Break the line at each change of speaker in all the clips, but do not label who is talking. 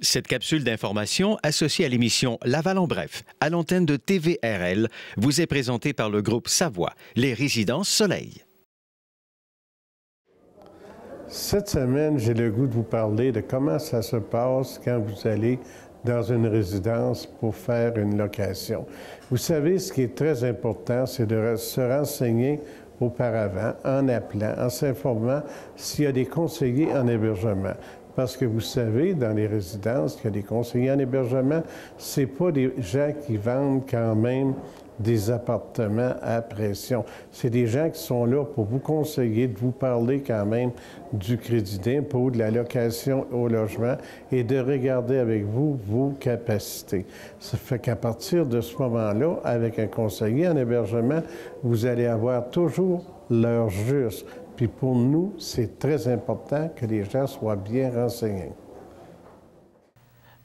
Cette capsule d'information associée à l'émission Laval en bref, à l'antenne de TVRL, vous est présentée par le groupe Savoie, les résidences Soleil.
Cette semaine, j'ai le goût de vous parler de comment ça se passe quand vous allez dans une résidence pour faire une location. Vous savez, ce qui est très important, c'est de se renseigner auparavant, en appelant, en s'informant s'il y a des conseillers en hébergement. Parce que vous savez, dans les résidences, qu'il y a des conseillers en hébergement, c'est pas des gens qui vendent quand même des appartements à pression. C'est des gens qui sont là pour vous conseiller, de vous parler quand même du crédit d'impôt, de la location au logement et de regarder avec vous vos capacités. Ça fait qu'à partir de ce moment-là, avec un conseiller en hébergement, vous allez avoir toujours l'heure juste. Puis pour nous, c'est très important que les gens soient bien renseignés.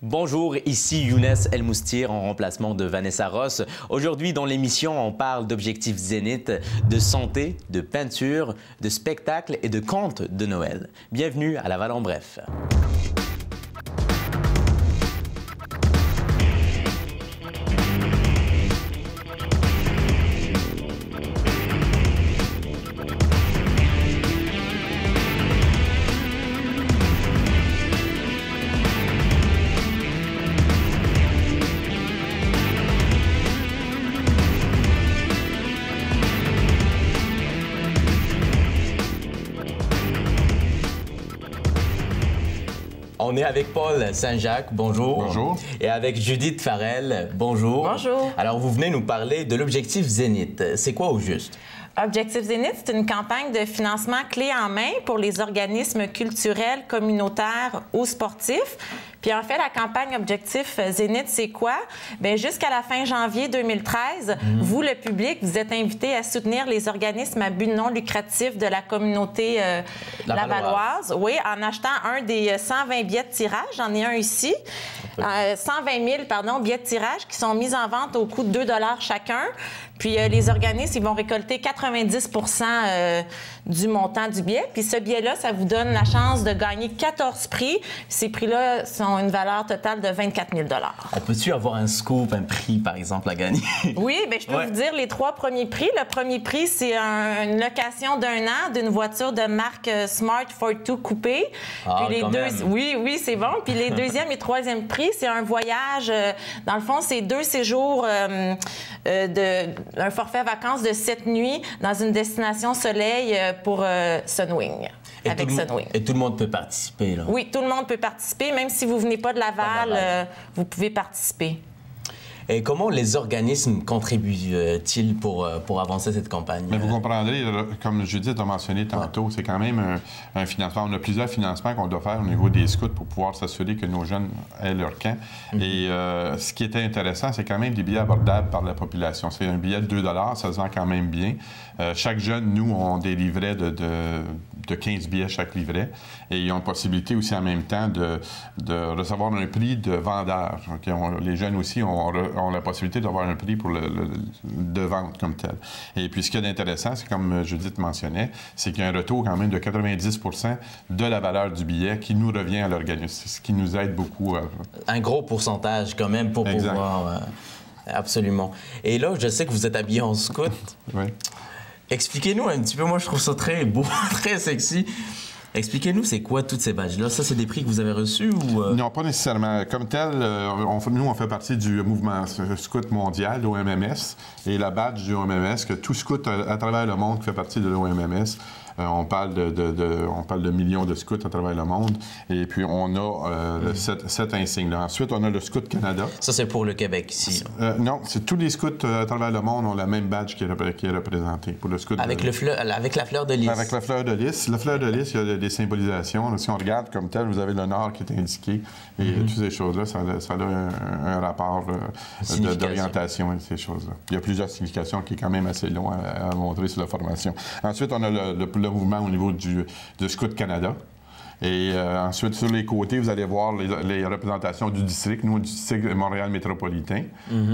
Bonjour, ici Younes El Moustir en remplacement de Vanessa Ross. Aujourd'hui, dans l'émission, on parle d'objectifs Zénith, de santé, de peinture, de spectacle et de contes de Noël. Bienvenue à Laval en bref. On est avec Paul Saint-Jacques, bonjour.
Bonjour.
Et avec Judith Farrell, bonjour.
Bonjour.
Alors, vous venez nous parler de l'objectif Zénith. C'est quoi au juste?
Objectif Zénith, c'est une campagne de financement clé en main pour les organismes culturels, communautaires ou sportifs. Puis en fait, la campagne Objectif Zénith, c'est quoi? Bien, jusqu'à la fin janvier 2013, vous, le public, vous êtes invité à soutenir les organismes à but non lucratif de la communauté lavalloise. Oui, en achetant un des 120 billets de tirage. J'en ai un ici. 120 000 billets de tirage qui sont mis en vente au coût de 2 $ chacun. Puis les organismes, ils vont récolter 90 du montant du billet. Puis ce billet-là, ça vous donne la chance de gagner 14 prix. Ces prix-là sont une valeur totale de 24 000 $.
On peut-tu avoir un scoop, un prix, par exemple, à gagner? Oui,
bien, je peux vous dire les 3 premiers prix. Le premier prix, c'est une location d'1 an d'une voiture de marque Smart Fortwo Coupé.
Ah,
puis
quand même.
Oui, c'est bon. Puis les deuxième et troisième prix, c'est un voyage. Dans le fond, c'est 2 séjours un forfait vacances de 7 nuits dans une destination soleil pour Sunwing.
Et tout le monde peut participer, là?
Oui, tout le monde peut participer. Même si vous ne venez pas de Laval, vous pouvez participer.
Et comment les organismes contribuent-ils pour avancer cette campagne?
Mais vous comprendrez, comme Judith a mentionné tantôt, c'est quand même un financement. On a plusieurs financements qu'on doit faire au niveau des scouts pour pouvoir s'assurer que nos jeunes aient leur camp. Et ce qui était intéressant, c'est quand même des billets abordables par la population. C'est un billet de 2 $, ça se vend quand même bien. Chaque jeune, nous, on des livrets de 15 billets chaque livret. Et ils ont la possibilité aussi en même temps de recevoir un prix de vendeur. Okay? Les jeunes aussi ont la possibilité d'avoir un prix pour de vente comme tel. Et puis, ce qui est intéressant, c'est comme Judith mentionnait, c'est qu'il y a un retour quand même de 90 % de la valeur du billet qui nous revient à l'organisme, ce qui nous aide beaucoup.
Un gros pourcentage quand même pour pouvoir... absolument. Et là, je sais que vous êtes habillé en scout.
Oui.
Expliquez-nous un petit peu. Moi, je trouve ça très beau, très sexy. Expliquez-nous, c'est quoi toutes ces badges-là? Ça, c'est des prix que vous avez reçus ou...
Non, pas nécessairement. Comme tel, nous, on fait partie du mouvement scout mondial, l'OMMS, et la badge du OMMS, que tout scout à travers le monde qui fait partie de l'OMMS. On parle de millions de scouts à travers le monde. Et puis, on a cet insigne-là. Ensuite, on a le Scout Canada.
Ça, c'est pour le Québec, ici.
Non, c'est tous les scouts à travers le monde ont la même badge qui est représenté. Pour le scout
avec la fleur de lys.
Avec la fleur de lys. La fleur de lys, il y a des symbolisations. Si on regarde comme tel, vous avez le nord qui est indiqué. Et toutes ces choses-là, ça a un rapport d'orientation et ces choses-là. Il y a plusieurs significations qui est quand même assez long à montrer sur la formation. Ensuite, on a le mouvement au niveau du Scout Canada. Et ensuite, sur les côtés, vous allez voir les représentations du district, nous, du district Montréal métropolitain.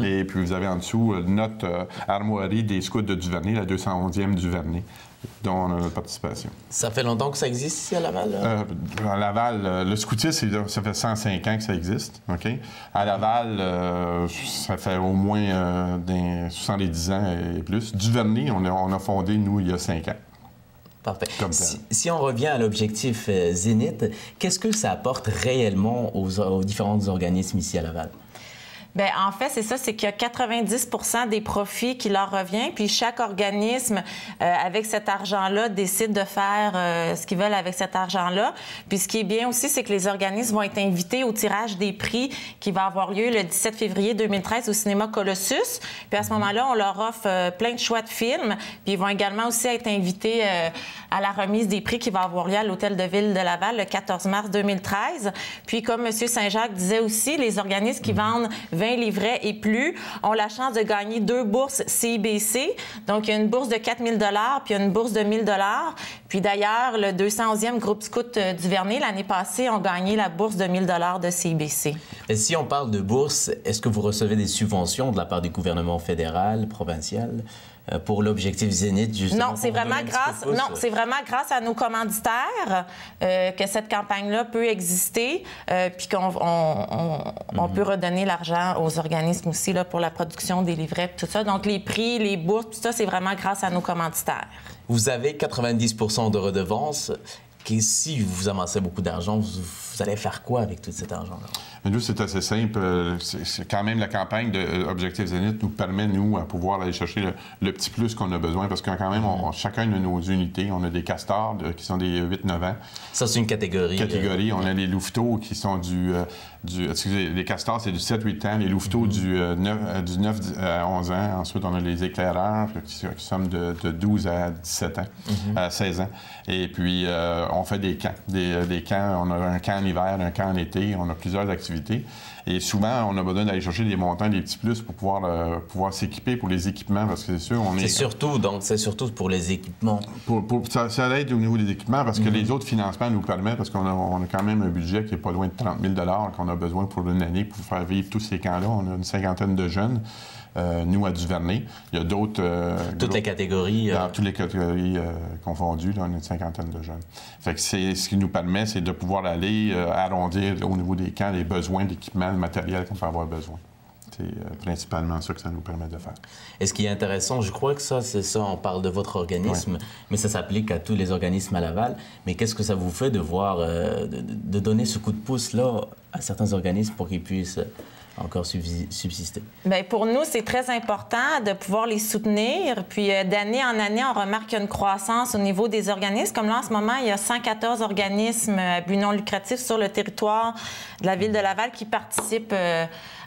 Et puis, vous avez en dessous notre armoirie des scouts de Duvernay, la 211e Duvernay, dont on a notre participation.
Ça fait longtemps que ça existe ici à Laval?
À Laval, le scoutisme, ça fait 105 ans que ça existe. OK? À Laval, ça fait au moins 70 ans et plus. Duvernay, on a fondé, nous, il y a 5 ans.
Parfait. Si on revient à l'objectif Zénith, qu'est-ce que ça apporte réellement aux différents organismes ici à Laval?
Bien, en fait, c'est ça, c'est qu'il y a 90 des profits qui leur revient, puis chaque organisme, avec cet argent-là, décide de faire ce qu'ils veulent avec cet argent-là. Puis ce qui est bien aussi, c'est que les organismes vont être invités au tirage des prix qui va avoir lieu le 17 février 2013 au cinéma Colossus. Puis à ce moment-là, on leur offre plein de choix de films, puis ils vont également aussi être invités à la remise des prix qui va avoir lieu à l'Hôtel de Ville de Laval le 14 mars 2013. Puis comme M. Saint-Jacques disait aussi, les organismes qui vendent 20 livrets et plus ont la chance de gagner 2 bourses CIBC. Donc, il y a une bourse de 4 000 puis il y a une bourse de 1 000 Puis d'ailleurs, le 211e groupe scout Duvernay, l'année passée, ont gagné la bourse de 1 000 de CIBC.
Et si on parle de bourse, est-ce que vous recevez des subventions de la part du gouvernement fédéral, provincial? Pour l'objectif Zénith, justement?
Non, c'est vraiment grâce à nos commanditaires que cette campagne-là peut exister, puis qu'on peut redonner l'argent aux organismes aussi là, pour la production des livrets, tout ça. Donc, les prix, les bourses, tout ça, c'est vraiment grâce à nos commanditaires.
Vous avez 90 de redevances. Si vous amassez beaucoup d'argent, vous allez faire quoi avec tout cet argent-là?
Nous, c'est assez simple. C'est quand même la campagne d'Objectif Zénith nous permet, nous, à pouvoir aller chercher le petit plus qu'on a besoin. Parce que quand même, chacun de nos unités, on a des castors qui sont des 8-9 ans.
Ça, c'est une catégorie.
On a les louveteaux qui sont excusez, les castors, c'est du 7-8 ans. Les louveteaux du 9 à 11 ans. Ensuite, on a les éclaireurs qui sont de 12 à 17 ans, à 16 ans. Et puis, on fait des camps. Des camps. On a un camp en hiver, un camp en été. On a plusieurs activités. Et souvent, on a besoin d'aller chercher des montants, des petits plus pour pouvoir s'équiper pour les équipements, parce que c'est sûr,
C'est surtout pour les équipements.
Ça aide au niveau des équipements, parce que les autres financements nous permettent, parce qu'on a quand même un budget qui est pas loin de 30 000 qu'on a besoin pour une année pour faire vivre tous ces camps-là. On a une 50aine de jeunes. Nous, à Duvernay. Il y a d'autres...
toutes les catégories...
Dans toutes les catégories confondues, là, on a une 50aine de jeunes. Fait que ce qui nous permet, c'est de pouvoir aller arrondir au niveau des camps les besoins d'équipement, de matériel qu'on peut avoir besoin. C'est principalement ça que ça nous permet de faire.
Et ce qui est intéressant, je crois que c'est ça, on parle de votre organisme, mais ça s'applique à tous les organismes à Laval. Mais qu'est-ce que ça vous fait de voir, de donner ce coup de pouce-là à certains organismes pour qu'ils puissent... encore subsister?
Bien, pour nous, c'est très important de pouvoir les soutenir. Puis d'année en année, on remarque qu'il y a une croissance au niveau des organismes. Comme là, en ce moment, il y a 114 organismes à but non lucratif sur le territoire de la ville de Laval qui participent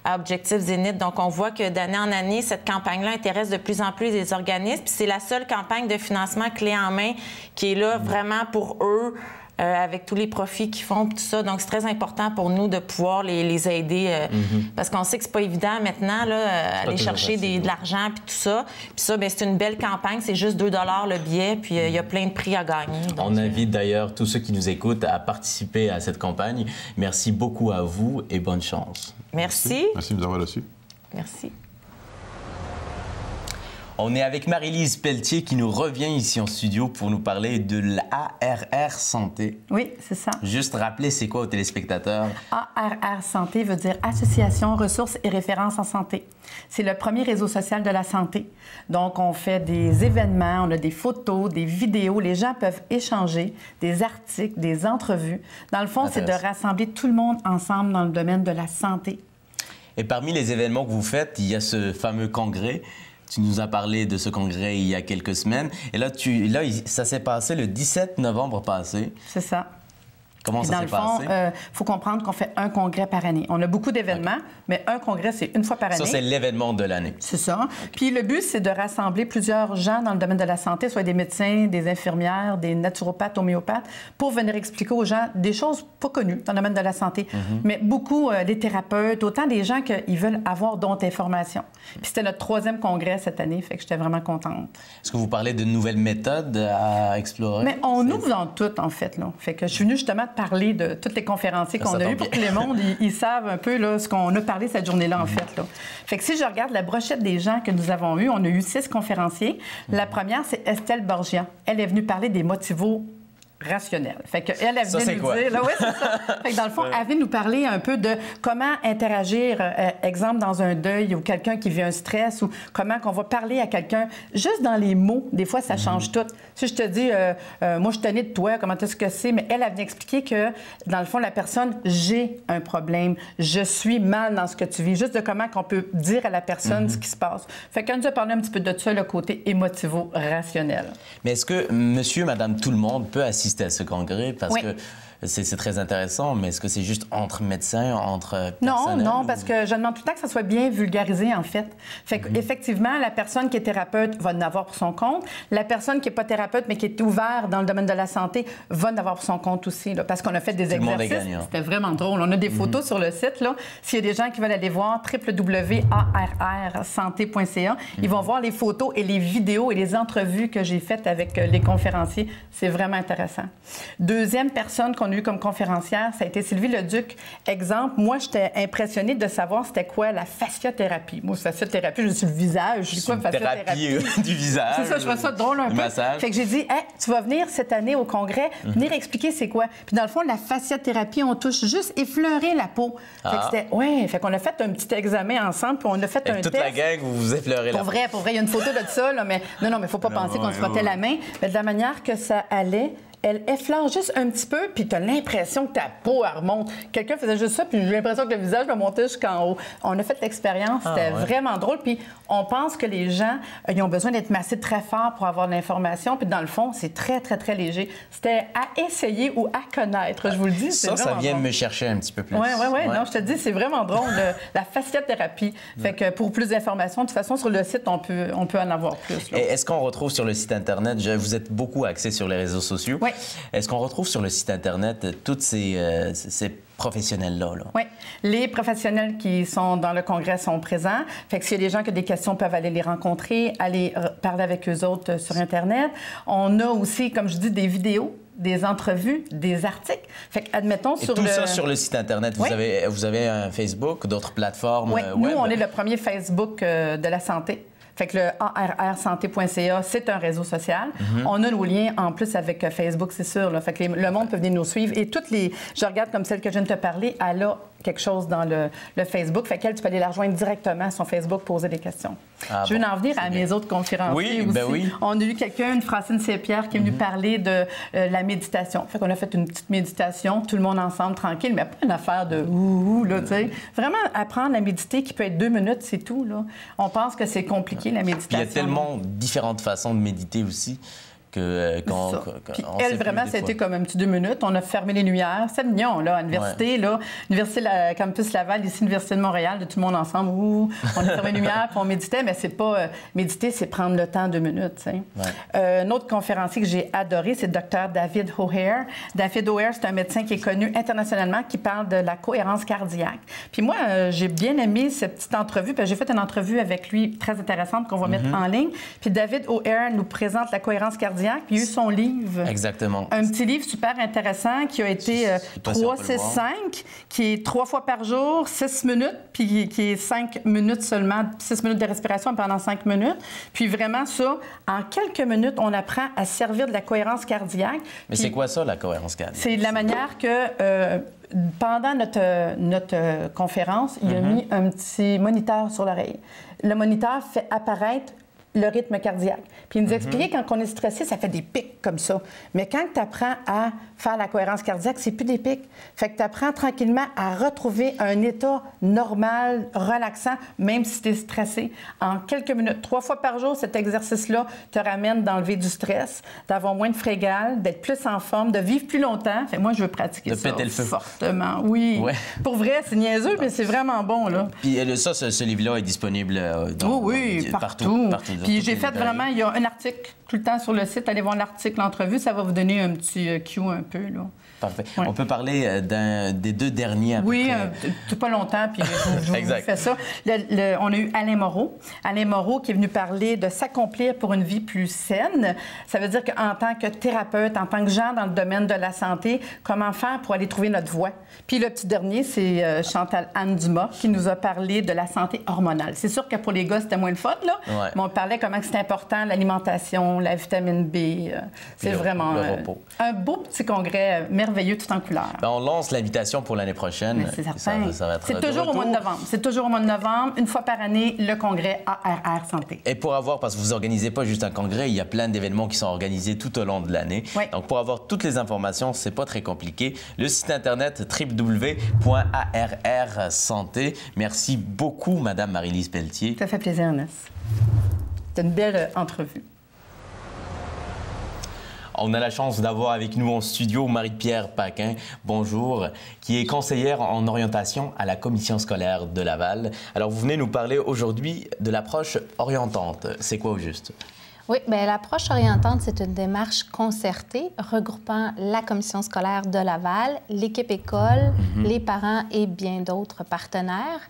à Objectif Zénith. Donc, on voit que d'année en année, cette campagne-là intéresse de plus en plus les organismes. Puis c'est la seule campagne de financement clé en main qui est là vraiment pour eux, avec tous les profits qu'ils font, tout ça. Donc, c'est très important pour nous de pouvoir les aider, parce qu'on sait que c'est pas évident maintenant, là, aller chercher de l'argent, puis tout ça. Puis ça, bien, c'est une belle campagne, c'est juste 2 $ le billet, puis il y a plein de prix à gagner. Donc,
on invite d'ailleurs tous ceux qui nous écoutent à participer à cette campagne. Merci beaucoup à vous et bonne chance.
Merci.
Merci de nous avoir reçus.
Merci.
On est avec Marie-Lise Pelletier qui nous revient ici en studio pour nous parler de l'ARR Santé.
Oui, c'est ça.
Juste rappeler, c'est quoi aux téléspectateurs?
ARR Santé veut dire Association, ressources et références en santé. C'est le premier réseau social de la santé. Donc, on fait des événements, on a des photos, des vidéos. Les gens peuvent échanger, des articles, des entrevues. Dans le fond, c'est de rassembler tout le monde ensemble dans le domaine de la santé.
Et parmi les événements que vous faites, il y a ce fameux congrès. Tu nous as parlé de ce congrès il y a quelques semaines. Et là, ça s'est passé le 17 novembre passé.
C'est ça.
Comment ça s'est passé?
Dans le fond, il faut comprendre qu'on fait un congrès par année. On a beaucoup d'événements, mais un congrès, c'est une fois par année.
Ça, c'est l'événement de l'année.
C'est ça. Puis le but, c'est de rassembler plusieurs gens dans le domaine de la santé, soit des médecins, des infirmières, des naturopathes, homéopathes, pour venir expliquer aux gens des choses pas connues dans le domaine de la santé. Mais beaucoup des thérapeutes, autant des gens qui veulent avoir d'autres informations. Puis c'était notre 3e congrès cette année, fait que j'étais vraiment contente.
Est-ce que vous parlez de nouvelles méthodes à explorer?
Mais on ouvre dans tout, en fait, là. Fait que je suis venue justement parler de tous les conférenciers qu'on a eus pour que le monde, ils savent un peu là, ce qu'on a parlé cette journée-là, en fait. Là. Fait que si je regarde la brochette des gens que nous avons eus, on a eu 6 conférenciers. La première, c'est Estelle Borgia. Elle est venue parler des motivos rationnel. Fait qu'elle, elle venait nous dire... Là, ouais, c'est ça. Fait que dans le fond, elle venait nous parler un peu de comment interagir, exemple, dans un deuil ou quelqu'un qui vit un stress ou comment qu'on va parler à quelqu'un. Juste dans les mots, des fois, ça change tout. Si je te dis, moi, je tenais de toi, comment est-ce que c'est? Mais elle venait expliquer que, dans le fond, la personne, j'ai un problème, je suis mal dans ce que tu vis. Juste de comment qu'on peut dire à la personne ce qui se passe. Fait qu'elle nous a parlé un petit peu de ça, le côté émotivo-rationnel.
Mais est-ce que monsieur, madame, tout le monde peut assister à ce congrès parce que c'est très intéressant, mais est-ce que c'est juste entre médecins, entre personnels?
Non, parce que je demande tout le temps que ça soit bien vulgarisé, en fait. Fait qu'effectivement, la personne qui est thérapeute va en avoir pour son compte. La personne qui n'est pas thérapeute, mais qui est ouverte dans le domaine de la santé, va en avoir pour son compte aussi, là, parce qu'on a fait des exercices. C'était vraiment drôle. On a des photos sur le site, là. S'il y a des gens qui veulent aller voir, www.arrsanté.ca, ils vont voir les photos et les vidéos et les entrevues que j'ai faites avec les conférenciers. C'est vraiment intéressant. Deuxième personne qu'on a eu comme conférencière, ça a été Sylvie Leduc. Exemple, moi, j'étais impressionnée de savoir c'était quoi la fasciothérapie. Moi, fasciothérapie, je dis le visage. Je dis quoi,
fasciothérapie du visage.
C'est ça, je vois ça drôle un peu.
Massage.
Fait que j'ai dit, hey, tu vas venir cette année au congrès, venir expliquer c'est quoi. Puis dans le fond, la fasciothérapie, on touche juste effleurer la peau. Fait que c'était, fait qu'on a fait un petit examen ensemble, puis on a fait un
toute
test.
La gang, vous vous effleurez la
peau. Pour vrai, il y a une photo de ça, là, mais non, mais il ne faut pas penser qu'on se frottait la main. Mais de la manière que ça allait, elle effleure juste un petit peu, puis tu as l'impression que ta peau, elle remonte. Quelqu'un faisait juste ça, puis j'ai l'impression que le visage me montait jusqu'en haut. On a fait l'expérience, c'était vraiment drôle, puis on pense que les gens, ils ont besoin d'être massés très fort pour avoir de l'information, puis dans le fond, c'est très, très, très léger. C'était à essayer ou à connaître, je vous le dis.
Ça vient de me chercher un petit peu plus.
Oui. Non, je te dis, c'est vraiment drôle, la fasciothérapie. Fait que pour plus d'informations, de toute façon, sur le site, on peut en avoir plus.
Et est-ce qu'on retrouve sur le site Internet, vous êtes beaucoup axé sur les réseaux sociaux.
Oui.
Est-ce qu'on retrouve sur le site Internet tous ces professionnels-là?
Oui. Les professionnels qui sont dans le congrès sont présents. Fait que s'il y a des gens qui ont des questions, peuvent aller les rencontrer, aller parler avec eux autres sur Internet. On a aussi, comme je dis, des vidéos, des entrevues, des articles. Fait que, admettons, sur
tout ça sur le site Internet. Vous avez un Facebook, d'autres plateformes web?
Nous, on est le premier Facebook de la santé. Fait que le arrsanté.ca, c'est un réseau social. On a nos liens en plus avec Facebook, c'est sûr. Là. Fait que le monde peut venir nous suivre. Et toutes les... Je regarde comme celle que je viens de te parler, elle a quelque chose dans le Facebook. Fait qu'elle, tu peux aller la rejoindre directement à son Facebook, poser des questions. Je veux en venir à mes autres conférenciers aussi.
Oui.
On a eu quelqu'un, une Francine Saint-Pierre, qui est venue parler de la méditation. Fait qu'on a fait une petite méditation, tout le monde ensemble, tranquille, mais pas une affaire de là, tu sais. Vraiment apprendre à méditer qui peut être 2 minutes, c'est tout, là. On pense que c'est compliqué, la méditation.
Puis il y a tellement différentes façons de méditer aussi.
Puis elle, vraiment, ça a été comme un petit 2 minutes. On a fermé les lumières. C'est mignon, là, à l'université, l'université Campus Laval, ici, l'Université de Montréal, de tout le monde ensemble. On a fermé les lumières, puis on méditait, mais c'est pas... méditer, c'est prendre le temps 2 minutes, tu sais. Un autre conférencier que j'ai adoré, c'est le Dr. David O'Hare. David O'Hare, c'est un médecin qui est connu internationalement, qui parle de la cohérence cardiaque. Puis moi, j'ai bien aimé cette petite entrevue, puis j'ai fait une entrevue avec lui très intéressante qu'on va mettre en ligne. Puis David O'Hare nous présente la cohérence cardiaque. Puis il y a eu son livre.
Exactement.
Un petit livre super intéressant qui a été 3, 6, 5, qui est 3 fois par jour, 6 minutes, puis qui est 5 minutes seulement, 6 minutes de respiration pendant 5 minutes. Puis vraiment ça, en quelques minutes, on apprend à servir de la cohérence cardiaque.
Mais c'est quoi ça, la cohérence cardiaque?
C'est de la manière que... pendant notre conférence, il a mis un petit moniteur sur l'oreille. Le moniteur fait apparaître le rythme cardiaque. Puis il nous expliquait quand on est stressé, ça fait des pics comme ça. Mais quand tu apprends à faire la cohérence cardiaque, c'est plus des pics. Fait que tu apprends tranquillement à retrouver un état normal, relaxant, même si tu es stressé. En quelques minutes, 3 fois par jour, cet exercice-là te ramène d'enlever du stress, d'avoir moins de fringales, d'être plus en forme, de vivre plus longtemps. Fait que moi, je veux pratiquer ça
péter le feu.
Fortement. Oui.
Ouais.
Pour vrai, c'est niaiseux, mais c'est vraiment bon, là.
Puis ça, ce livre-là est disponible
partout. Puis j'ai fait vraiment, il y a un article tout le temps sur le site. Allez voir l'article, l'entrevue, ça va vous donner un petit cue un peu, là.
Parfait.
Ouais.
On peut parler des 2 derniers à peu
Oui,
près.
pas longtemps, puis je vous fais ça. On a eu Alain Moreau. Alain Moreau qui est venu parler de s'accomplir pour une vie plus saine. Ça veut dire qu'en tant que thérapeute, en tant que gens dans le domaine de la santé, comment faire pour aller trouver notre voie. Puis le petit dernier, c'est Chantal Anne Dumas qui nous a parlé de la santé hormonale. C'est sûr que pour les gars, c'était moins le fun, là, mais on parlait comment c'est important, l'alimentation, la vitamine B. C'est vraiment un beau petit congrès merveilleux tout en couleur.
Ben, on lance l'invitation pour l'année prochaine.
C'est certain.
Ça va être
c'est toujours au mois de novembre. C'est toujours au mois de novembre, une fois par année, le congrès ARR Santé.
Et pour avoir, parce que vous organisez pas juste un congrès, il y a plein d'événements qui sont organisés tout au long de l'année.
Oui.
Donc pour avoir toutes les informations, c'est pas très compliqué. Le site internet www.arrsanté. Merci beaucoup, Madame Marie-Lise Pelletier.
Ça fait plaisir, Ernest. C'était une belle entrevue.
On a la chance d'avoir avec nous en studio Marie-Pierre Paquin, bonjour, qui est conseillère en orientation à la commission scolaire de Laval. Alors, vous venez nous parler aujourd'hui de l'approche orientante. C'est quoi au juste?
Oui, bien, l'approche orientante, c'est une démarche concertée regroupant la commission scolaire de Laval, l'équipe école, les parents et bien d'autres partenaires.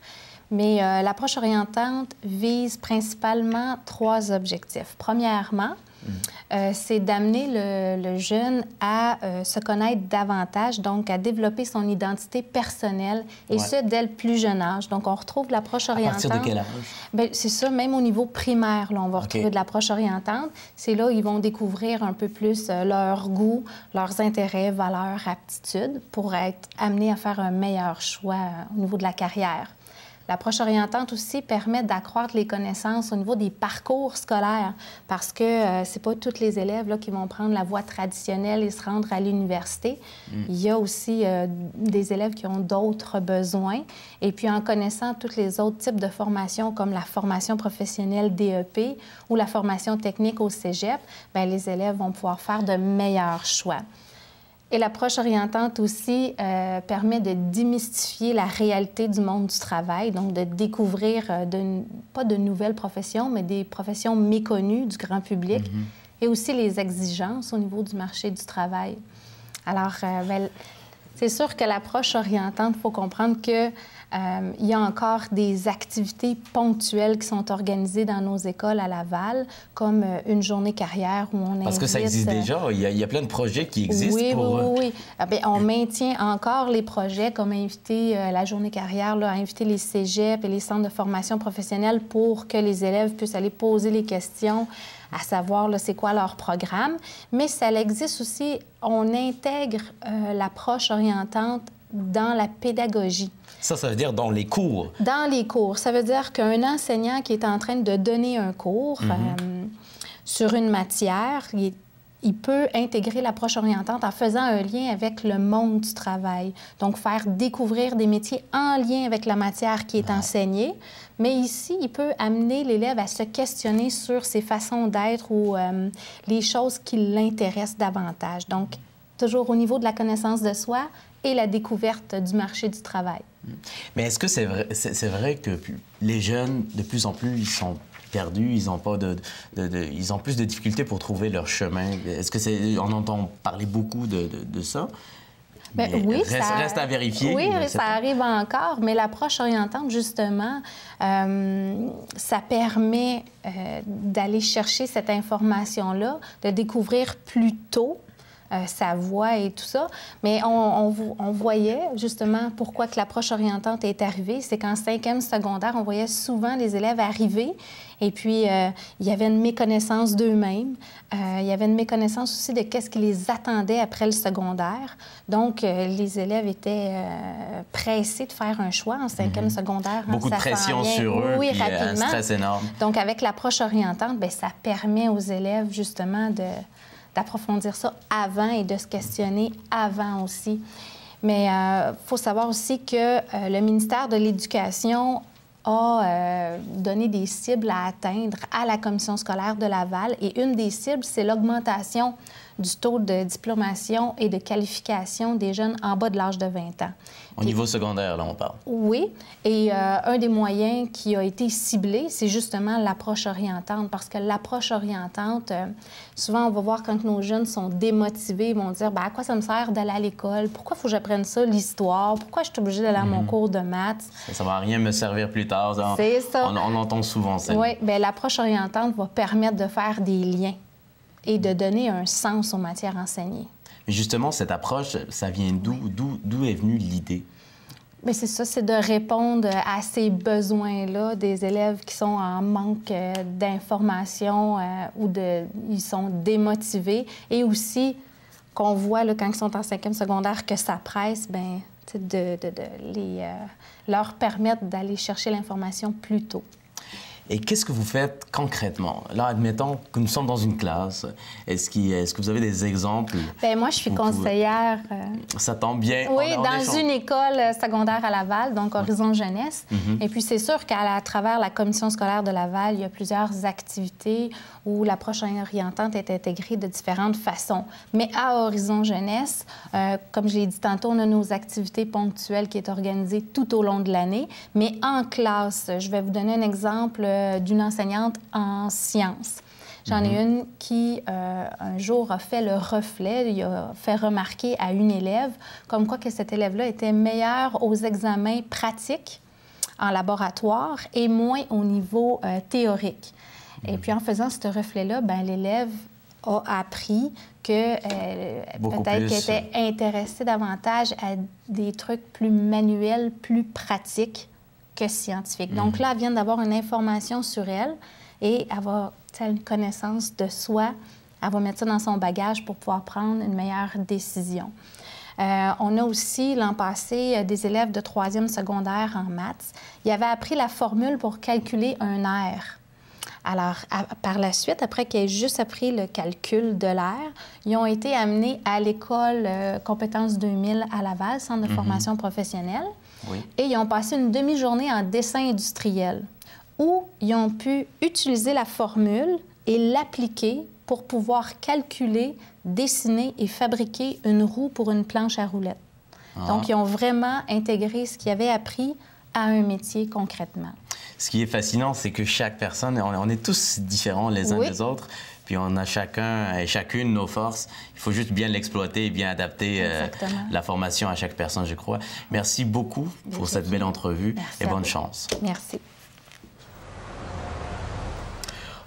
Mais l'approche orientante vise principalement 3 objectifs. Premièrement, c'est d'amener le jeune à se connaître davantage, donc à développer son identité personnelle, et ce, dès le plus jeune âge. Donc, on retrouve l'approche orientante.
À partir de quel âge?
Bien, c'est ça, même au niveau primaire, là, on va retrouver de l'approche orientante. C'est là où ils vont découvrir un peu plus leurs goûts, leurs intérêts, valeurs, aptitudes, pour être amenés à faire un meilleur choix au niveau de la carrière. L'approche orientante aussi permet d'accroître les connaissances au niveau des parcours scolaires parce que c'est pas tous les élèves là, qui vont prendre la voie traditionnelle et se rendre à l'université. Il y a aussi des élèves qui ont d'autres besoins. Et puis, en connaissant tous les autres types de formations comme la formation professionnelle DEP ou la formation technique au cégep, bien, les élèves vont pouvoir faire de meilleurs choix. Et l'approche orientante aussi permet de démystifier la réalité du monde du travail, donc de découvrir pas de nouvelles professions, mais des professions méconnues du grand public, et aussi les exigences au niveau du marché du travail. Alors, bien, c'est sûr que l'approche orientante, il faut comprendre que il y a encore des activités ponctuelles qui sont organisées dans nos écoles à Laval, comme une journée carrière où on invite...
Parce que ça existe déjà. Il y a plein de projets qui existent
Oui. Bien, on maintient encore les projets comme inviter la journée carrière, là, inviter les cégeps et les centres de formation professionnelle pour que les élèves puissent aller poser les questions, à savoir c'est quoi leur programme. Mais ça existe aussi, on intègre l'approche orientante dans la pédagogie.
Ça veut dire dans les cours? Dans
les cours. Ça veut dire qu'un enseignant qui est en train de donner un cours sur une matière, il peut intégrer l'approche orientante en faisant un lien avec le monde du travail. Donc, faire découvrir des métiers en lien avec la matière qui est enseignée. Mais ici, il peut amener l'élève à se questionner sur ses façons d'être ou les choses qui l'intéressent davantage. Donc, toujours au niveau de la connaissance de soi et la découverte du marché du travail.
Mais est-ce que c'est vrai que les jeunes, de plus en plus, ils sont perdus, ils ont plus de difficultés pour trouver leur chemin? Est-ce que on entend parler beaucoup de ça?
Bien, oui,
reste à vérifier.
Oui, ça arrive encore, mais l'approche orientante, justement, ça permet d'aller chercher cette information-là, de découvrir plus tôt sa voix et tout ça. Mais on voyait justement pourquoi que l'approche orientante est arrivée. C'est qu'en 5e secondaire, on voyait souvent les élèves arriver et puis il y avait une méconnaissance d'eux-mêmes. Il y avait une méconnaissance aussi de qu'est-ce qui les attendait après le secondaire. Donc, les élèves étaient pressés de faire un choix en 5e secondaire.
Beaucoup de pression sur eux,
oui,
puis
rapidement.
un stress énorme.
Donc, avec l'approche orientante, bien, ça permet aux élèves justement d'approfondir ça avant et de se questionner avant aussi. Mais il faut savoir aussi que le ministère de l'Éducation a donné des cibles à atteindre à la commission scolaire de Laval. Et une des cibles, c'est l'augmentation du taux de diplomation et de qualification des jeunes en bas de l'âge de 20 ans.
Au niveau secondaire, là, on parle.
Oui, et un des moyens qui a été ciblé, c'est justement l'approche orientante, parce que l'approche orientante, souvent, on va voir quand nos jeunes sont démotivés, ils vont dire, bien, à quoi ça me sert d'aller à l'école? Pourquoi il faut que j'apprenne ça, l'histoire? Pourquoi je suis obligée d'aller à mon cours de maths?
Ça ne va rien me servir plus tard.
C'est ça.
On entend souvent ça.
Oui, bien, l'approche orientante va permettre de faire des liens et de donner un sens aux matières enseignées.
Mais justement, cette approche, ça vient d'où? D'où est venue l'idée?
Bien, c'est ça, c'est de répondre à ces besoins-là des élèves qui sont en manque d'informations ou ils sont démotivés. Et aussi, qu'on voit là, quand ils sont en 5e secondaire que ça presse, bien, leur permettre d'aller chercher l'information plus tôt.
Et qu'est-ce que vous faites concrètement? Là, admettons que nous sommes dans une classe. Est-ce que vous avez des exemples?
Bien, moi, je suis conseillère.
Ça tombe bien.
Oui, dans une école secondaire à Laval, donc Horizon Jeunesse. Et puis, c'est sûr qu'à travers la commission scolaire de Laval, il y a plusieurs activités où l'approche orientante est intégrée de différentes façons. Mais à Horizon Jeunesse, comme je l'ai dit tantôt, on a nos activités ponctuelles qui est organisées tout au long de l'année. Mais en classe, je vais vous donner un exemple d'une enseignante en sciences. J'en ai une qui, un jour, a fait le reflet. Il a fait remarquer à une élève comme quoi que cette élève-là était meilleure aux examens pratiques en laboratoire et moins au niveau théorique. Et puis, en faisant ce reflet-là, bien, l'élève a appris que peut-être qu'elle était intéressée davantage à des trucs plus manuels, plus pratiques que scientifiques. Donc là, elle vient d'avoir une information sur elle et elle va une connaissance de soi. Elle va mettre ça dans son bagage pour pouvoir prendre une meilleure décision. On a aussi, l'an passé, des élèves de 3e secondaire en maths. Ils avaient appris la formule pour calculer un air. Alors, par la suite, après qu'ils aient juste appris le calcul de l'air, ils ont été amenés à l'école Compétences 2000 à Laval, Centre de formation professionnelle. Oui. Et ils ont passé une demi-journée en dessin industriel où ils ont pu utiliser la formule et l'appliquer pour pouvoir calculer, dessiner et fabriquer une roue pour une planche à roulettes. Donc, ils ont vraiment intégré ce qu'ils avaient appris à un métier concrètement.
Ce qui est fascinant, c'est que chaque personne, on est tous différents les uns des autres, puis on a chacun et chacune nos forces. Il faut juste bien l'exploiter et bien adapter la formation à chaque personne, je crois. Merci beaucoup pour cette belle entrevue et bonne chance.
Merci.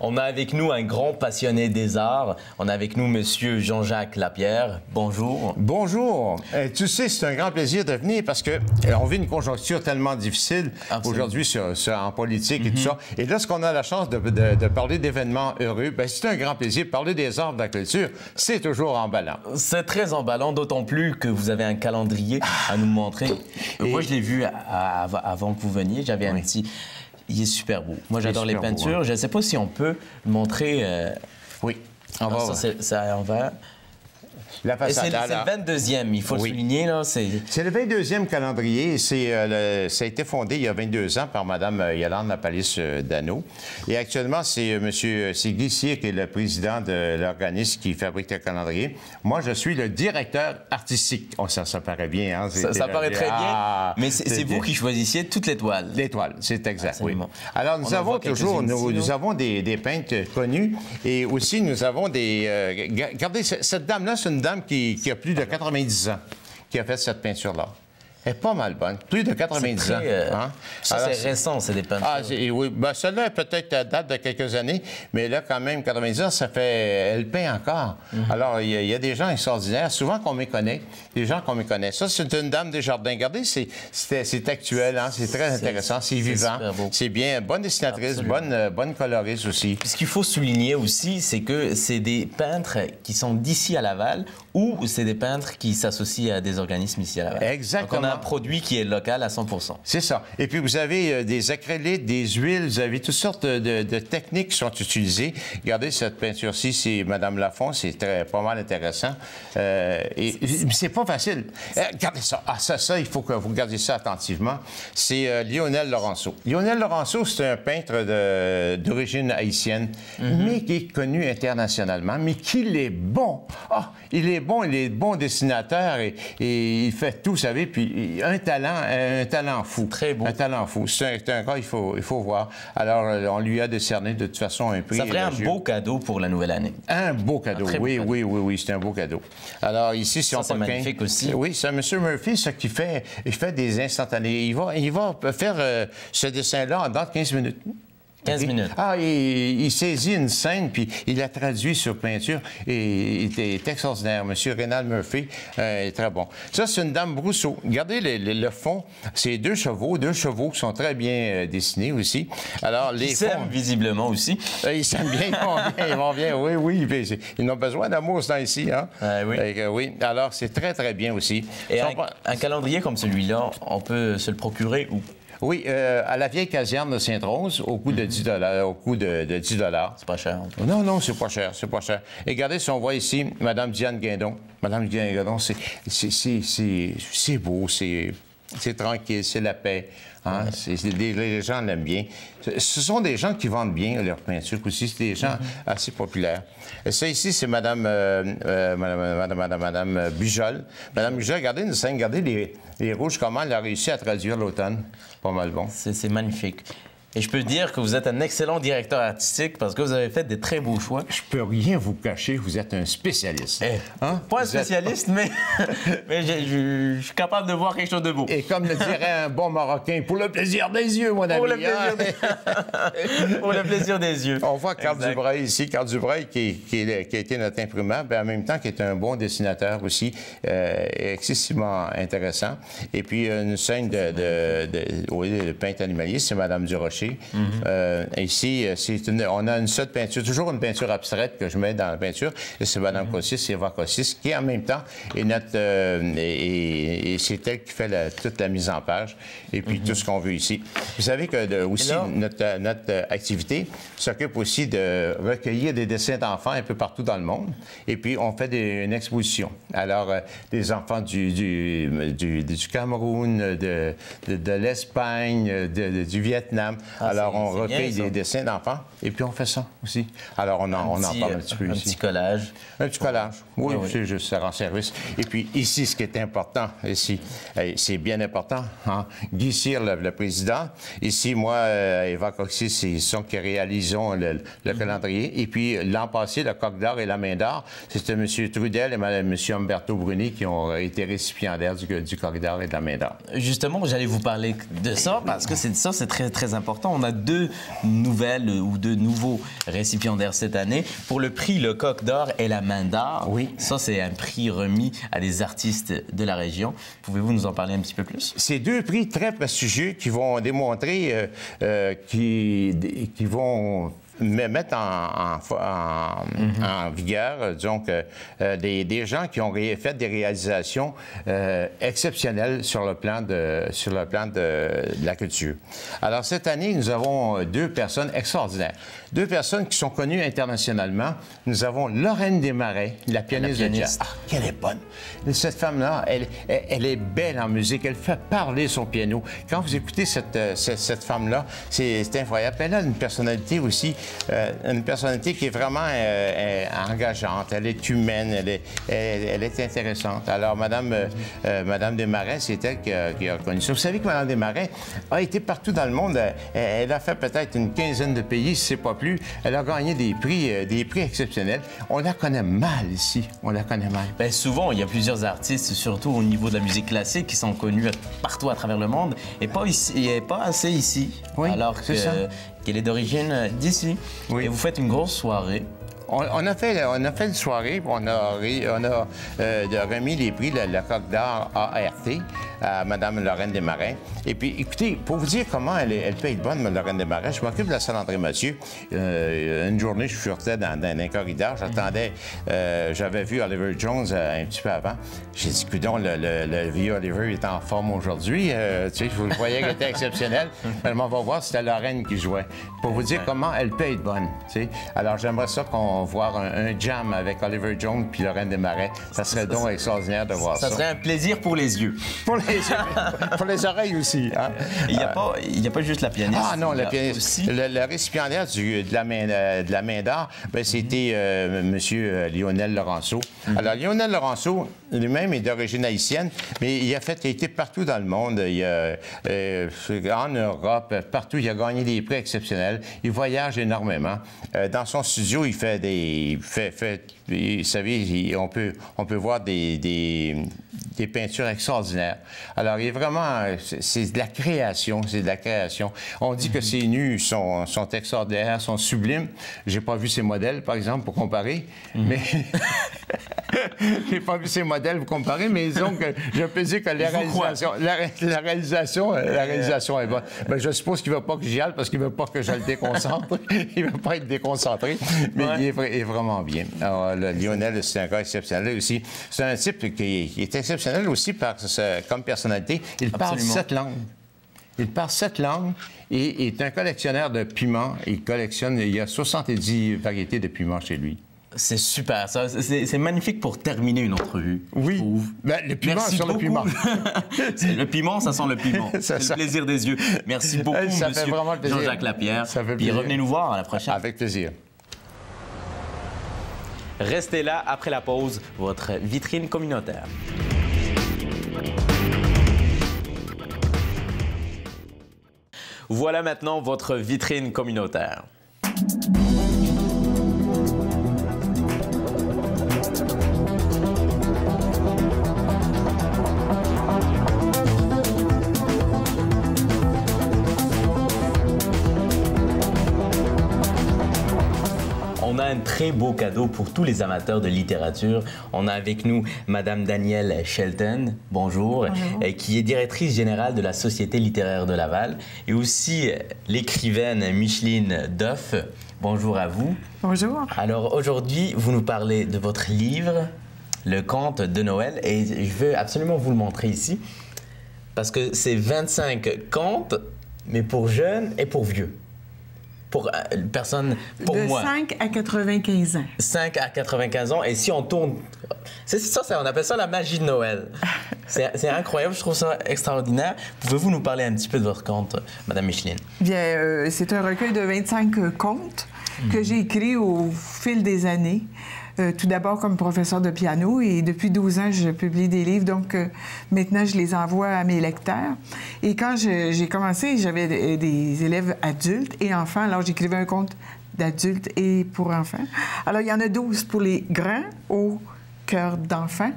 On a avec nous un grand passionné des arts. On a avec nous Monsieur Jean-Jacques Lapierre. Bonjour.
Bonjour. Tu sais, c'est un grand plaisir de venir parce que on vit une conjoncture tellement difficile aujourd'hui en politique et tout ça. Et lorsqu'on a la chance de parler d'événements heureux, bien, c'est un grand plaisir. Parler des arts, de la culture, c'est toujours emballant. C'est
très emballant, d'autant plus que vous avez un calendrier à nous montrer. Moi, je l'ai vu avant que vous veniez. J'avais un petit... Il est super beau. Moi, j'adore les peintures. Beau, hein. Je ne sais pas si on peut le montrer.
Oui.
On va.
La façade,
c'est le 22e, il faut le souligner.
C'est le 22e calendrier. Ça a été fondé il y a 22 ans par Mme Yolande Lapalisse-Dano. Et actuellement, c'est Glissier qui est le président de l'organisme qui fabrique le calendrier. Moi, je suis le directeur artistique. Oh, ça paraît bien. Hein?
Ça paraît très bien, mais c'est vous qui choisissiez toute l'étoile.
L'étoile, c'est exact, oui. Alors, nous avons toujours nous avons des peintres connus et aussi nous avons des... regardez, cette dame-là, c'est une dame qui a plus de 90 ans, qui a fait cette peinture-là. Elle est pas mal bonne. Plus de 90 ans. Hein?
Ça, c'est récent, c'est des peintures.
Oui. Ben, celle-là, peut-être date de quelques années, mais là, quand même, 90 ans, ça fait... Elle peint encore. Alors, il y a des gens extraordinaires, souvent qu'on méconnaît, des gens qu'on méconnaît. Ça, c'est une dame des Jardins. Regardez, c'est actuel, hein? C'est très intéressant, c'est vivant. C'est bien. Bonne dessinatrice, bonne coloriste aussi.
Ce qu'il faut souligner aussi, c'est que c'est des peintres qui sont d'ici à Laval ou c'est des peintres qui s'associent à des organismes ici à Laval.
Exactement.
Donc, produit qui est local à 100%.
C'est ça. Et puis, vous avez des acryliques, des huiles, vous avez toutes sortes de techniques qui sont utilisées. Regardez cette peinture-ci, c'est Mme Lafont, c'est pas mal intéressant. Et c'est pas facile. Regardez ça. Ah, ça, il faut que vous regardiez ça attentivement. C'est Lionel Laurenceau. Lionel Laurenceau, c'est un peintre d'origine haïtienne, mais qui est connu internationalement, mais qu'il est bon. Ah, il est bon dessinateur et il fait tout, vous savez, puis un talent fou.
Très beau.
Un talent fou. C'est un gars, il faut voir. Alors, on lui a décerné de toute façon un prix.
Ça ferait un beau cadeau pour la nouvelle année.
Un beau cadeau, oui, c'est un beau cadeau. Alors ici, si on
c'est magnifique aussi.
Oui, c'est M. Murphy, ça qui fait, il fait des instantanés. Il va faire ce dessin-là dans 15 minutes.
15 minutes.
Ah, il saisit une scène, puis il la traduit sur peinture, et il est extraordinaire. Monsieur Rénal Murphy est très bon. Ça, c'est une dame Brousseau. Regardez le fond, c'est deux chevaux qui sont très bien dessinés aussi. Alors, les
s'aiment visiblement aussi.
Ils s'aiment bien, ils vont bien, oui. Ils ont besoin d'amour, ce temps-ci, hein? Oui. Alors, c'est très, très bien aussi.
Et un calendrier comme celui-là, on peut se le procurer où?
Oui, à la vieille caserne de Sainte-Rose, au coût de 10 $.
C'est pas cher.
Non, c'est pas cher. Et regardez, si on voit ici Mme Diane Guindon. Mme Diane Guindon, c'est beau, c'est tranquille, c'est la paix. Hein? Les gens l'aiment bien. Ce sont des gens qui vendent bien leurs peintures aussi. C'est des gens assez populaires. Et ça ici, c'est Madame Bujol. Madame Bujol, regardez une scène, regardez les rouges, comment elle a réussi à traduire l'automne. Pas mal bon.
C'est magnifique. Et je peux dire que vous êtes un excellent directeur artistique parce que vous avez fait des très beaux choix.
Je peux rien vous cacher, vous êtes un spécialiste.
Hein? Pas un spécialiste, mais je suis capable de voir quelque chose de beau.
Et comme le dirait un bon Marocain, pour le plaisir des yeux, mon ami.
Pour le plaisir des yeux.
On voit Carl Dubreuil ici, Carl Dubreuil qui a été notre imprimeur, mais en même temps qui est un bon dessinateur aussi, excessivement intéressant. Et puis une scène de peintre animalier, c'est Mme Durocher. Ici, on a une seule peinture, toujours une peinture abstraite que je mets dans la peinture, et c'est Mme Cossis, Eva Cossis, qui en même temps est et c'est elle qui fait toute la mise en page, et puis tout ce qu'on veut ici. Vous savez que aussi, notre activité s'occupe aussi de recueillir des dessins d'enfants un peu partout dans le monde, et puis on fait une exposition. Alors, des enfants du Cameroun, de l'Espagne, du Vietnam. Alors, on recueille des dessins d'enfants et puis on fait ça aussi. Alors, on en parle un petit peu ici.
Un petit collage.
Un petit collage, oui. C'est juste, ça rend service. Et puis, ici, ce qui est important, ici, c'est bien important, hein? Guy Cyr, le président. Ici, moi, Eva Cossis, c'est ceux qui réalisons le calendrier. Et puis, l'an passé, le Coq d'or et la Main d'or, c'était M. Trudel et M. Umberto Bruni qui ont été récipiendaires du Coq d'or et de la Main d'or.
Justement, j'allais vous parler de ça parce que c'est très, très important. On a deux nouvelles ou deux nouveaux récipiendaires cette année. Pour le prix Le Coq d'or et la Main d'or,
oui.
Ça, c'est un prix remis à des artistes de la région. Pouvez-vous nous en parler un petit peu plus?
C'est deux prix très prestigieux qui vont démontrer, qui vont mettre en vigueur, disons que des gens qui ont fait des réalisations exceptionnelles sur le plan de la culture. Alors, cette année, nous avons deux personnes extraordinaires. Deux personnes qui sont connues internationalement. Nous avons Lorraine Desmarais, la pianiste de jazz. Ah, qu'elle est bonne! Cette femme-là, elle est belle en musique. Elle fait parler son piano. Quand vous écoutez cette femme-là, c'est incroyable. Elle a une personnalité aussi, une personnalité qui est vraiment engageante. Elle est humaine, elle est intéressante. Alors, Madame Desmarais, c'est elle qui a connu ça. Vous savez que Madame Desmarais a été partout dans le monde. Elle a fait peut-être une quinzaine de pays, si c'est pas plus. Elle a gagné des prix exceptionnels. On la connaît mal ici. On la connaît mal.
Bien, souvent, il y a plusieurs artistes, surtout au niveau de la musique classique, qui sont connus partout à travers le monde, et pas assez ici.
Oui,
alors qu'elle est d'origine d'ici.
Oui.
Et vous faites une grosse soirée.
On a fait une soirée, on a remis les prix, le Coq d'or ART, à Mme Lorraine Desmarais. Et puis, écoutez, pour vous dire comment elle peut être bonne, Mme Lorraine Desmarais, je m'occupe de la salle André-Mathieu. Une journée, je sortais dans un corridor, j'attendais, j'avais vu Oliver Jones un petit peu avant. J'ai dit, coudonc, le vieux Oliver est en forme aujourd'hui. Tu sais, je voyais qu'elle était exceptionnelle. On va voir, c'était Lorraine qui jouait. Pour vous dire comment elle peut être bonne. Tu sais. Alors, j'aimerais ça qu'on voit un jam avec Oliver Jones puis Lorraine Desmarais. Ça serait donc extraordinaire de voir ça.
Ça serait un plaisir pour les yeux.
Pour les oreilles aussi. Hein?
Il n'y a pas juste la pianiste.
Ah non, la pianiste. Aussi... Le récipiendaire de la main d'or, c'était M. Lionel Laurenceau. Alors, Lionel Laurenceau, lui-même, est d'origine haïtienne, mais il a été partout dans le monde. En Europe, partout, il a gagné des prix exceptionnels. Il voyage énormément. Dans son studio, il fait vous savez, on peut voir des peintures extraordinaires. Alors, il est vraiment... C'est de la création, On dit que ses nus sont extraordinaires, sont sublimes. J'ai pas vu ses modèles, par exemple, pour comparer, mais... J'ai pas vu ces modèles pour comparer, mais disons que je peux dire que la réalisation est bonne. Ben, je suppose qu'il ne veut pas que j'y aille parce qu'il ne veut pas que je le déconcentre. Il ne veut pas être déconcentré, mais il est vraiment bien. Alors, Lionel, c'est un gars exceptionnel aussi. C'est un type qui est exceptionnel aussi comme personnalité. Il parle 7 langues. Il parle 7 langues et est un collectionneur de piments. Il y a 70 variétés de piments chez lui.
C'est super, ça. C'est magnifique pour terminer une entrevue.
Oui. Ben, le piment sur le piment.
Le piment, ça sent le piment. C'est le plaisir des yeux. Merci beaucoup, monsieur Jean-Jacques Lapierre.
Ça fait plaisir.
Puis revenez nous voir à la prochaine.
Avec plaisir.
Restez là après la pause, votre vitrine communautaire. Voilà maintenant votre vitrine communautaire. On a un très beau cadeau pour tous les amateurs de littérature. On a avec nous Madame Danielle Shelton, bonjour, qui est directrice générale de la Société littéraire de Laval, et aussi l'écrivaine Micheline Duff. Bonjour à vous.
Bonjour.
Alors aujourd'hui, vous nous parlez de votre livre, Le Conte de Noël, et je veux absolument vous le montrer ici, parce que c'est 25 contes, mais pour jeunes et pour vieux. Pour personne, pour moi.
De 5 à 95 ans.
5 à 95 ans. Et si on tourne... C'est ça, on appelle ça la magie de Noël. C'est incroyable, je trouve ça extraordinaire. Pouvez-vous nous parler un petit peu de votre conte, Madame Micheline?
Bien, c'est un recueil de 25 contes que j'ai écrits au fil des années. Tout d'abord comme professeur de piano et depuis 12 ans, je publie des livres. Donc, maintenant, je les envoie à mes lecteurs. Et quand j'ai commencé, j'avais des élèves adultes et enfants. Alors, j'écrivais un conte d'adultes et pour enfants. Alors, il y en a 12 pour les grands au cœur d'enfants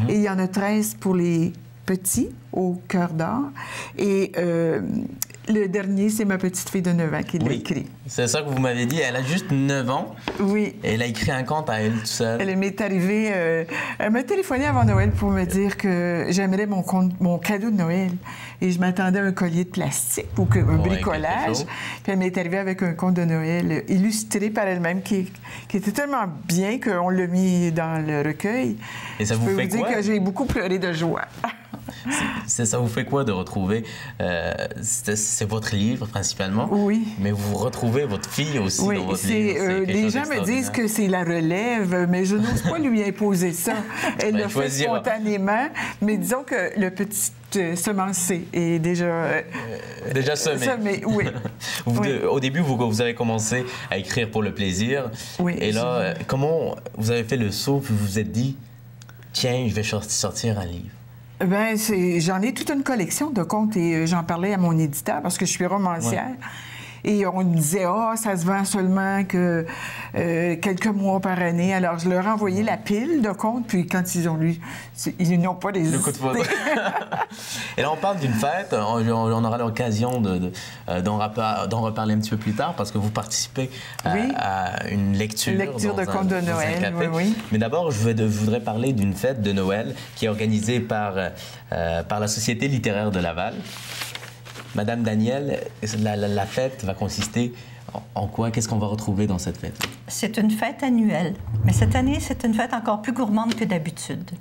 et il y en a 13 pour les petits au cœur d'or. Et le dernier, c'est ma petite fille de 9 ans qui l'a écrit.
C'est ça que vous m'avez dit. Elle a juste 9 ans.
Oui.
Et elle a écrit un conte à elle toute seule.
Elle m'est arrivée... elle m'a téléphoné avant Noël pour me dire que j'aimerais mon cadeau de Noël. Et je m'attendais à un collier de plastique ou un bricolage. Puis elle m'est arrivée avec un conte de Noël illustré par elle-même qui était tellement bien qu'on l'a mis dans le recueil.
Et ça vous fait quoi? Je peux vous dire
que j'ai beaucoup pleuré de joie.
Ça vous fait quoi de retrouver... c'est votre livre, principalement.
Oui.
Mais vous retrouvez votre fille aussi dans votre livre.
Les gens me disent que c'est la relève, mais je n'ose pas lui imposer ça. Elle l'a fait spontanément, mais disons que le petit semencé est déjà...
déjà semé.
Oui.
Au début, vous avez commencé à écrire pour le plaisir.
Oui.
Et là, comment vous avez fait le saut, puis vous vous êtes dit, tiens, je vais sortir un livre?
Bien, j'en ai toute une collection de contes et j'en parlais à mon éditeur parce que je suis romancière. Et on disait, ça se vend seulement que quelques mois par année. Alors, je leur ai envoyé la pile de contes, puis quand ils ont lu, ils n'ont pas les
Le coup de foudre. Et là, on parle d'une fête. On aura l'occasion d'en reparler un petit peu plus tard, parce que vous participez à une lecture
de contes de Noël, oui.
Mais d'abord, je voudrais parler d'une fête de Noël qui est organisée par la Société littéraire de Laval. Madame Danielle, la fête va consister en quoi? Qu'est-ce qu'on va retrouver dans cette fête?
C'est une fête annuelle, mais cette année, c'est une fête encore plus gourmande que d'habitude.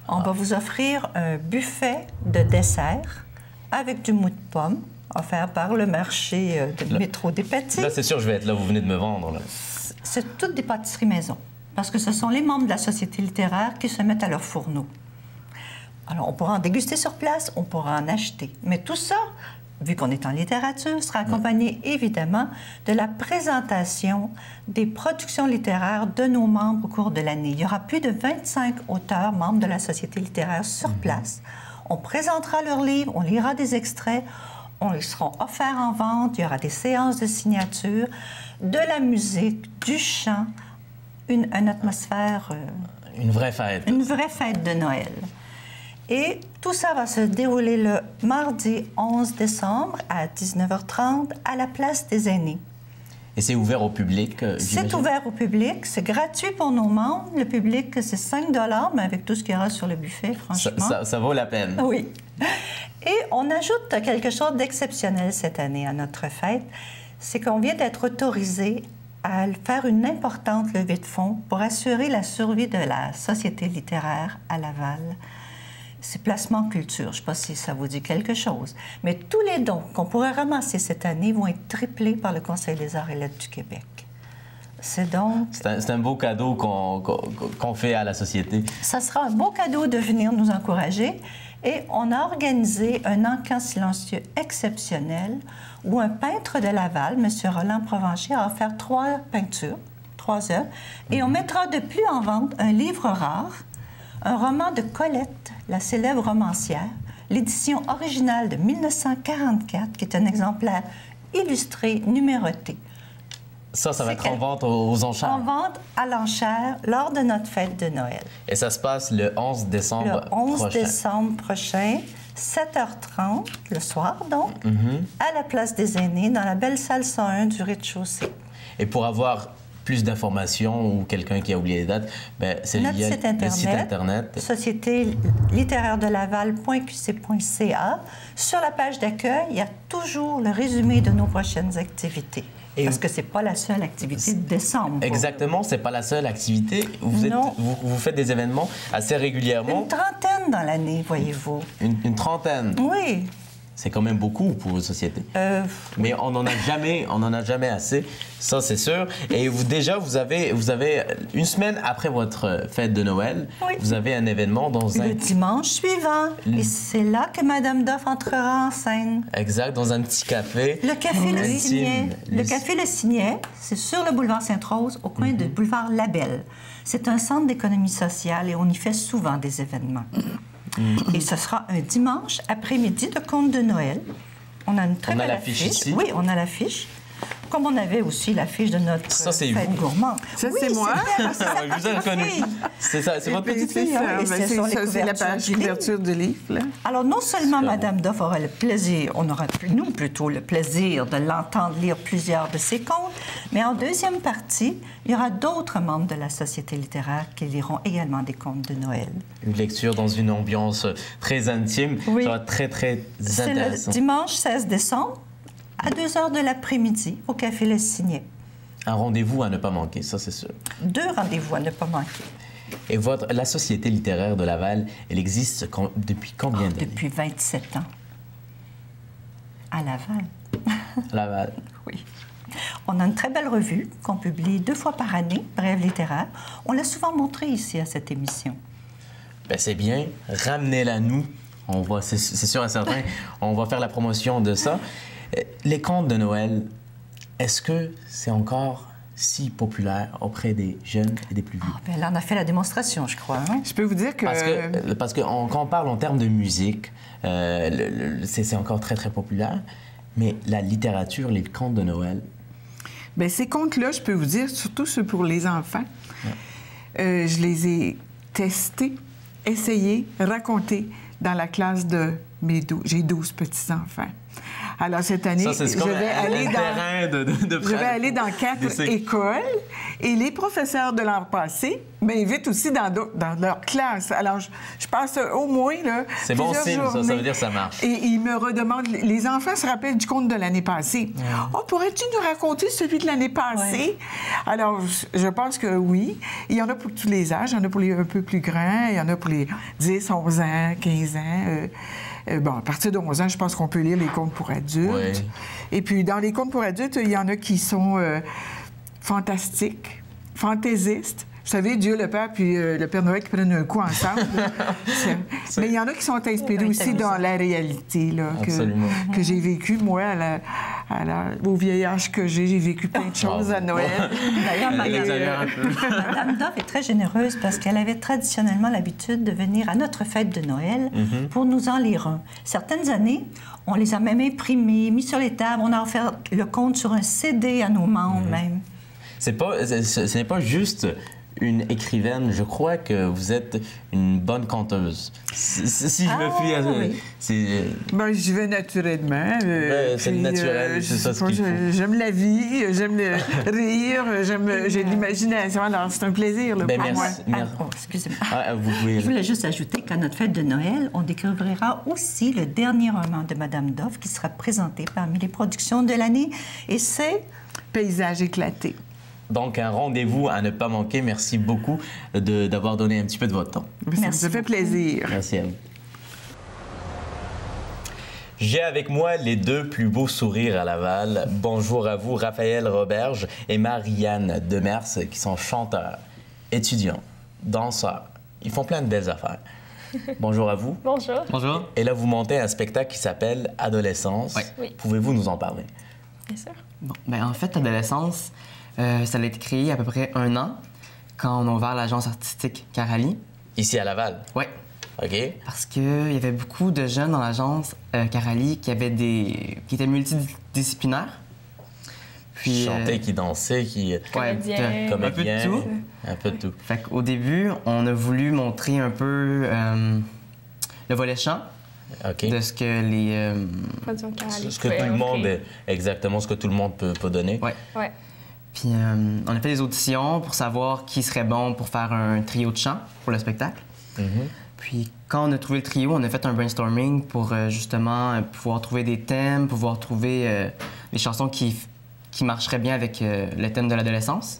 On va vous offrir un buffet de dessert avec du mou de pomme offert par le marché de métro des Petits.
Là, c'est sûr, je vais être là, vous venez de me vendre. Là.
C'est toutes des pâtisseries maison, parce que ce sont les membres de la Société littéraire qui se mettent à leur fourneau. Alors, on pourra en déguster sur place, on pourra en acheter. Mais tout ça, vu qu'on est en littérature, sera accompagné évidemment de la présentation des productions littéraires de nos membres au cours de l'année. Il y aura plus de 25 auteurs membres de la Société littéraire sur place. On présentera leurs livres, on lira des extraits, on les seront offerts en vente, il y aura des séances de signature, de la musique, du chant, une atmosphère...
Une vraie fête.
Une vraie fête de Noël. Et tout ça va se dérouler le mardi 11 décembre à 19h30 à la Place des Aînés.
Et c'est ouvert au public,
c'est ouvert au public. C'est gratuit pour nos membres. Le public, c'est 5 $, mais avec tout ce qu'il y aura sur le buffet, franchement...
Ça vaut la peine.
Oui. Et on ajoute quelque chose d'exceptionnel cette année à notre fête. C'est qu'on vient d'être autorisé à faire une importante levée de fonds pour assurer la survie de la Société littéraire à Laval. C'est Placement Culture. Je ne sais pas si ça vous dit quelque chose. Mais tous les dons qu'on pourrait ramasser cette année vont être triplés par le Conseil des arts et lettres du Québec. C'est donc...
C'est un beau cadeau qu'on fait à la Société.
Ça sera un beau cadeau de venir nous encourager. Et on a organisé un encan silencieux exceptionnel où un peintre de Laval, M. Roland Provencher, a offert 3 peintures, 3 œuvres. Et on mettra de plus en vente un livre rare, un roman de Colette, la célèbre romancière, l'édition originale de 1944, qui est un exemplaire illustré, numéroté.
Ça va être en vente aux enchères.
En vente à l'enchère lors de notre fête de Noël.
Et ça se passe le 11 décembre prochain.
Le 11 décembre prochain, 7h30, le soir donc, à la Place des Aînés, dans la belle salle 101 du rez-de-chaussée.
Et pour avoir plus d'informations ou quelqu'un qui a oublié les dates, c'est
notre site
Internet.
Société littéraire de Laval.qc.ca. Sur la page d'accueil, il y a toujours le résumé de nos prochaines activités. Parce que c'est pas la seule activité de décembre.
Exactement, c'est pas la seule activité. Vous faites des événements assez régulièrement.
Une trentaine dans l'année, voyez-vous.
Une trentaine?
Oui.
C'est quand même beaucoup pour une société. Mais on n'en a jamais assez, ça c'est sûr. Et vous avez une semaine après votre fête de Noël, vous avez un événement le
dimanche suivant. Et c'est là que Mme Doff entrera en scène.
Exact, dans un petit café.
Le Café Le Signet. Le Café Le Signet, c'est sur le boulevard Sainte-Rose, au coin du boulevard Labelle. C'est un centre d'économie sociale et on y fait souvent des événements. Et ce sera un dimanche après-midi de contes de Noël. On a une très belle affiche
ici.
Oui, on a l'affiche. Comme on avait aussi l'affiche de notre fête gourmande.
Ça, c'est moi.
Je vous ai reconnu. C'est ça, c'est votre petite fille.
C'est la page couverture du livre. Là.
Alors, non seulement Mme Doff aura le plaisir, on aura, nous plutôt, le plaisir de l'entendre lire plusieurs de ses contes, mais en deuxième partie, il y aura d'autres membres de la Société littéraire qui liront également des contes de Noël.
Une lecture dans une ambiance très intime. Ça va être très, très intéressant.
C'est le dimanche 16 décembre. À 2h de l'après-midi, au Café Le Signet.
Un rendez-vous à ne pas manquer, ça c'est sûr. 2
rendez-vous à ne pas manquer.
Et la Société littéraire de Laval, elle existe depuis combien d'années?
Depuis 27 ans. À Laval.
À Laval.
Oui. On a une très belle revue qu'on publie 2 fois par année, Brève littéraire. On l'a souvent montrée ici à cette émission.
C'est bien. Ramenez-la nous. C'est sûr et certain, on va faire la promotion de ça. Les contes de Noël, est-ce que c'est encore si populaire auprès des jeunes et des plus vieux?
Là, on a fait la démonstration, je crois. Hein?
Je peux vous dire que...
Parce que quand on parle en termes de musique, c'est encore très, très populaire. Mais la littérature, les contes de Noël...
Bien, ces contes-là, je peux vous dire, surtout ceux pour les enfants, je les ai testés, essayés, racontés dans la classe de mes 12. J'ai 12 petits-enfants. Alors, cette année,
ça,
je vais aller dans 4 écoles et les professeurs de l'an passé m'invitent aussi dans leur classe. Alors, je passe au moins là,
c'est bon signe, ça veut dire que ça marche.
Et ils me redemandent, les enfants se rappellent du conte de l'année passée. Oh, pourrais-tu nous raconter celui de l'année passée? Alors, je pense que oui. Il y en a pour tous les âges. Il y en a pour les un peu plus grands. Il y en a pour les 10, 11 ans, 15 ans. Bon, à partir de 11 ans, je pense qu'on peut lire les contes pour adultes. Oui. Et puis, dans les contes pour adultes, il y en a qui sont fantastiques, fantaisistes. Vous savez, Dieu le Père puis le Père Noël qui prennent un coup ensemble. Mais il y en a qui sont inspirés aussi dans la réalité là, que j'ai vécu, moi, au vieil âge que j'ai vécu plein de choses à Noël.
D'ailleurs, Madame Dove est très généreuse parce qu'elle avait traditionnellement l'habitude de venir à notre fête de Noël pour nous en lire un. Certaines années, on les a même imprimés, mis sur les tables. On a offert le conte sur un CD à nos membres même.
Ce n'est pas juste une écrivaine, je crois que vous êtes une bonne conteuse. Si je me fie à... Oui.
Ben, j'y vais naturellement.
C'est naturel, c'est ça ce qu'il faut.
J'aime la vie, j'aime le rire, j'ai de l'imagination. Alors, c'est un plaisir là, pour moi.
Excusez-moi. Je voulais juste ajouter qu'à notre fête de Noël, on découvrira aussi le dernier roman de Madame Dove qui sera présenté parmi les productions de l'année. Et c'est...
Paysage éclaté.
Donc, un rendez-vous à ne pas manquer. Merci beaucoup d'avoir donné un petit peu de votre temps.
Merci. Ça fait plaisir.
Merci à vous. J'ai avec moi les deux plus beaux sourires à Laval. Bonjour à vous, Raphaël Roberge et Marianne Demers, qui sont chanteurs, étudiants, danseurs. Ils font plein de belles affaires. Bonjour à vous.
Bonjour.
Bonjour. Et là, vous montez un spectacle qui s'appelle Adolescence.
Oui.
Pouvez-vous nous en parler?
Bien sûr.
Bon, bien, en fait, Adolescence, ça a été créé il y a à peu près 1 an, quand on a ouvert l'agence artistique Carali.
Ici à Laval?
Oui.
OK.
Parce qu'il y avait beaucoup de jeunes dans l'agence Carali qui étaient multidisciplinaires.
Puis, chanter, qui dansait, qui...
Comédien.
Un peu de tout.
Un peu de tout.
Fait qu'au début, on a voulu montrer un peu le volet chant.
Okay.
De ce que les...
ce que tout le monde... Exactement, ce que tout le monde peut donner.
Oui.
Ouais.
Puis on a fait des auditions pour savoir qui serait bon pour faire un trio de chant pour le spectacle. Puis quand on a trouvé le trio, on a fait un brainstorming pour justement pouvoir trouver des thèmes, pouvoir trouver des chansons qui marcheraient bien avec le thème de l'adolescence.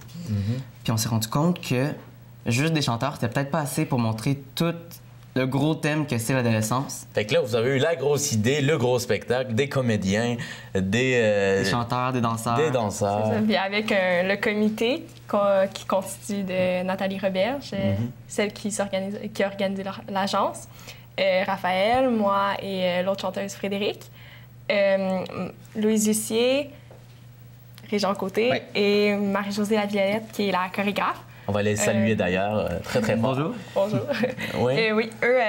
Puis on s'est rendu compte que juste des chanteurs, c'était peut-être pas assez pour montrer tout le gros thème que c'est l'adolescence.
Fait que là, vous avez eu la grosse idée, le gros spectacle, des comédiens, des
chanteurs, des danseurs.
Des danseurs.
C'est ça. Puis avec le comité qui constitue de Nathalie Roberge, celle qui a organisé l'agence, Raphaël, moi et l'autre chanteuse Frédéric, Louise Lucier, Régent Côté et Marie-Josée Laviolette, qui est la chorégraphe.
On va les saluer d'ailleurs très, très fort.
Bonjour.
Bonjour.
Oui.
Et oui, eux,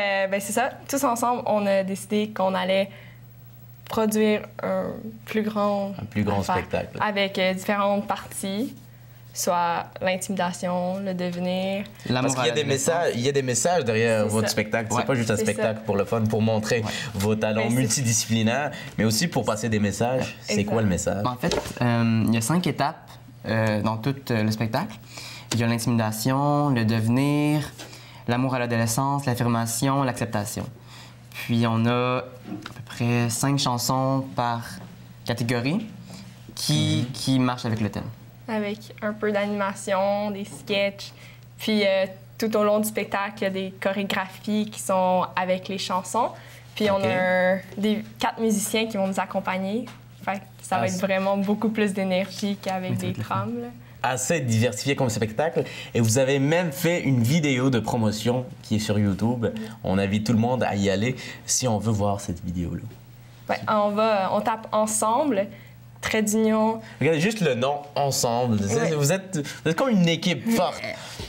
c'est ça. Tous ensemble, on a décidé qu'on allait produire un plus grand
spectacle.
Avec différentes parties, soit l'intimidation, le devenir.
Parce qu'il y a des messages derrière votre spectacle. C'est pas juste un spectacle pour le fun, pour montrer vos talents multidisciplinaires, mais aussi pour passer des messages. C'est quoi le message?
En fait, il y a 5 étapes dans tout le spectacle. Il y a l'intimidation, le devenir, l'amour à l'adolescence, l'affirmation, l'acceptation. Puis on a à peu près 5 chansons par catégorie qui marchent avec le thème. Avec
un peu d'animation, des sketchs. Puis tout au long du spectacle, il y a des chorégraphies qui sont avec les chansons. Puis on a 4 musiciens qui vont nous accompagner. Fait que ça va être vraiment beaucoup plus d'énergie qu'avec des trames.
Assez diversifié comme spectacle. Et vous avez même fait une vidéo de promotion qui est sur YouTube. On invite tout le monde à y aller si on veut voir cette vidéo-là.
Ouais, on tape Ensemble, trait d'union.
Regardez juste le nom Ensemble. Ouais. Vous êtes comme une équipe forte.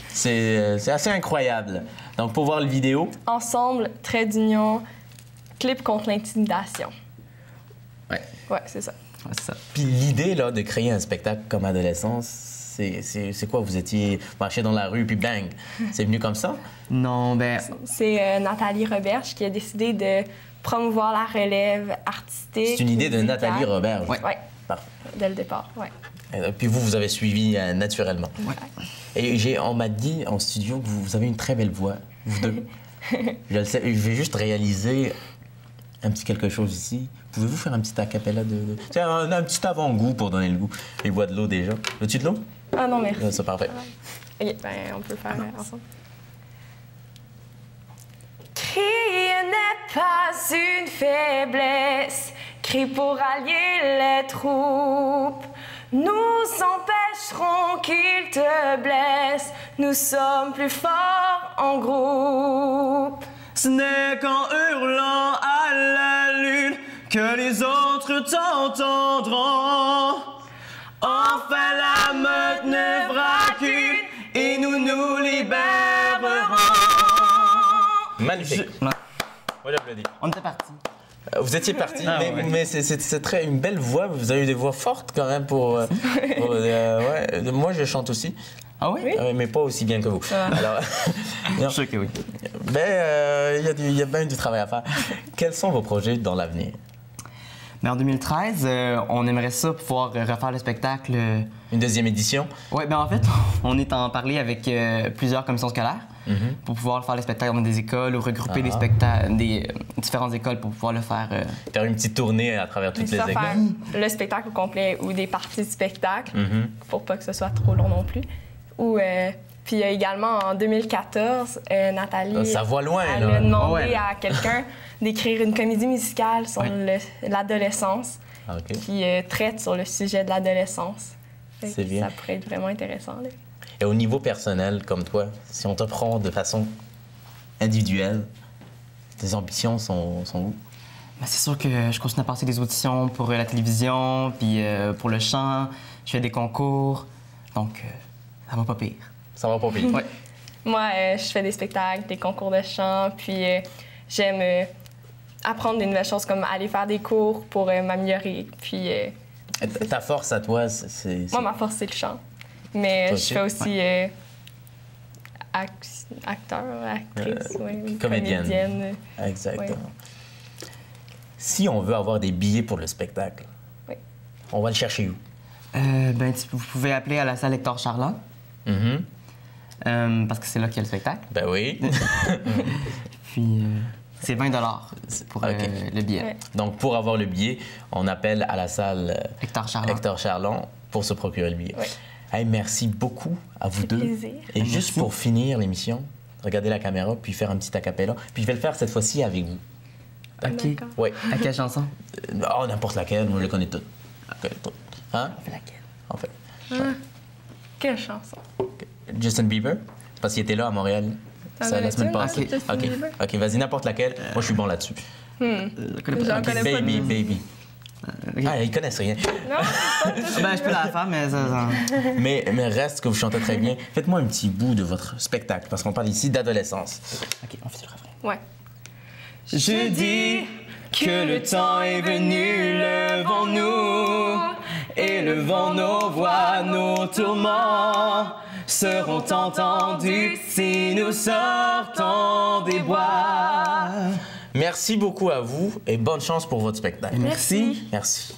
C'est assez incroyable. Donc, pour voir la vidéo...
Ensemble, trait d'union, clip contre l'intimidation.
Ouais.
Ouais, c'est ça.
Ouais, c'est ça.
Puis l'idée là, de créer un spectacle comme adolescence, c'est quoi? Vous étiez marché dans la rue, puis bang! C'est venu comme ça?
Non, ben,
C'est Nathalie Roberge qui a décidé de promouvoir la relève artistique.
C'est une idée de
musicale.
Nathalie Roberge?
Oui,
Parfait.
dès le départ, oui.
Et puis vous avez suivi naturellement.
Ouais.
Et on m'a dit en studio que vous avez une très belle voix, vous deux. Je le sais, je vais juste réaliser un petit quelque chose ici. Pouvez-vous faire un petit acapella Tiens, un petit avant-goût pour donner le goût. Il boit de l'eau déjà. Veux-tu de l'eau?
Ah non, merci.
C'est parfait.
OK, ben, on peut le faire ensemble. Crier n'est pas une faiblesse, crie pour allier les troupes. Nous empêcherons qu'ils te blessent, nous sommes plus forts en groupe.
ce n'est qu'en hurlant à la lune que les autres t'entendront. Enfin la meute ne fera qu'une et nous libérerons.
Magnifique. Moi, j'applaudis.
On était partis.
Vous étiez parti,
Ah, ouais.
mais c'est très une belle voix. Vous avez des voix fortes quand même pour. Ouais. Moi, je chante aussi.
Ah oui?
Mais pas aussi bien que vous. Alors,
Je suis sûr que oui.
mais il y a bien du travail à faire. Quels sont vos projets dans l'avenir?
Mais en 2013, on aimerait ça pouvoir refaire le spectacle.
Une deuxième édition?
Oui, bien en fait, on est en parler avec plusieurs commissions scolaires pour pouvoir faire le spectacle dans des écoles ou regrouper des spectacles, des différentes écoles pour pouvoir le faire.
Faire une petite tournée à travers toutes les
Soit
écoles?
faire le spectacle au complet ou des parties de spectacle, pour pas que ce soit trop long non plus. Ou, puis également, en 2014, Nathalie
Ça va loin,
elle
là.
a demandé
Ouais.
à quelqu'un d'écrire une comédie musicale sur l'adolescence
Ah, OK.
qui traite sur le sujet de l'adolescence. Fait
C'est
que
bien.
Ça pourrait être vraiment intéressant. Là.
Et au niveau personnel, comme toi, si on te prend de façon individuelle, tes ambitions sont où?
Ben, c'est sûr que je continue à passer des auditions pour la télévision, puis pour le chant. Je fais des concours. Donc, ça va pas pire.
Ça va pas pire.
Ouais.
Moi, je fais des spectacles, des concours de chant, puis j'aime apprendre des nouvelles choses comme aller faire des cours pour m'améliorer. Puis
Ta force à toi, c'est...
moi, ma force, c'est le chant. Mais
Toi
je
aussi?
fais aussi acteur, actrice,
Comédienne.
comédienne.
Exactement.
Ouais.
Si on veut avoir des billets pour le spectacle,
Oui.
on va le chercher où?
Vous pouvez appeler à la salle Hector Charland, parce que c'est là qu'il y a le spectacle.
Ben oui.
Puis, c'est 20 pour
OK.
le billet.
Ouais.
Donc, pour avoir le billet, on appelle à la salle
Hector Charland.
Hector Charlon pour se procurer le billet.
Oui.
Hey, merci beaucoup à vous deux.
plaisir.
Et juste pour finir l'émission, regardez la caméra, puis faire un petit acapella. Puis je vais le faire cette fois-ci avec vous.
OK.
D'accord.
Oui.
À quelle chanson?
Oh, n'importe laquelle, moi je les connais toutes. Hein?
On fait laquelle?
En fait.
Quelle chanson?
Justin Bieber, parce qu'il était là à Montréal.
T'en
Ça, la
connais-tu
semaine
une,
passée.
Justin
OK,
Bieber?
OK, vas-y, n'importe laquelle. Moi, je suis bon là-dessus.
J'en connais pas.
Baby, baby.
OK.
Ah, ils connaissent rien.
Non,
Ben, je peux la faire, mais ça...
Mais reste que vous chantez très bien. Faites-moi un petit bout de votre spectacle, parce qu'on parle ici d'adolescence.
OK, on fait le refrain.
ouais.
Je dis que le temps est venu, levons-nous, élevons nos voix, nos tourments seront entendus si nous sortons des bois.
Merci beaucoup à vous et bonne chance pour votre spectacle.
Merci.
Merci.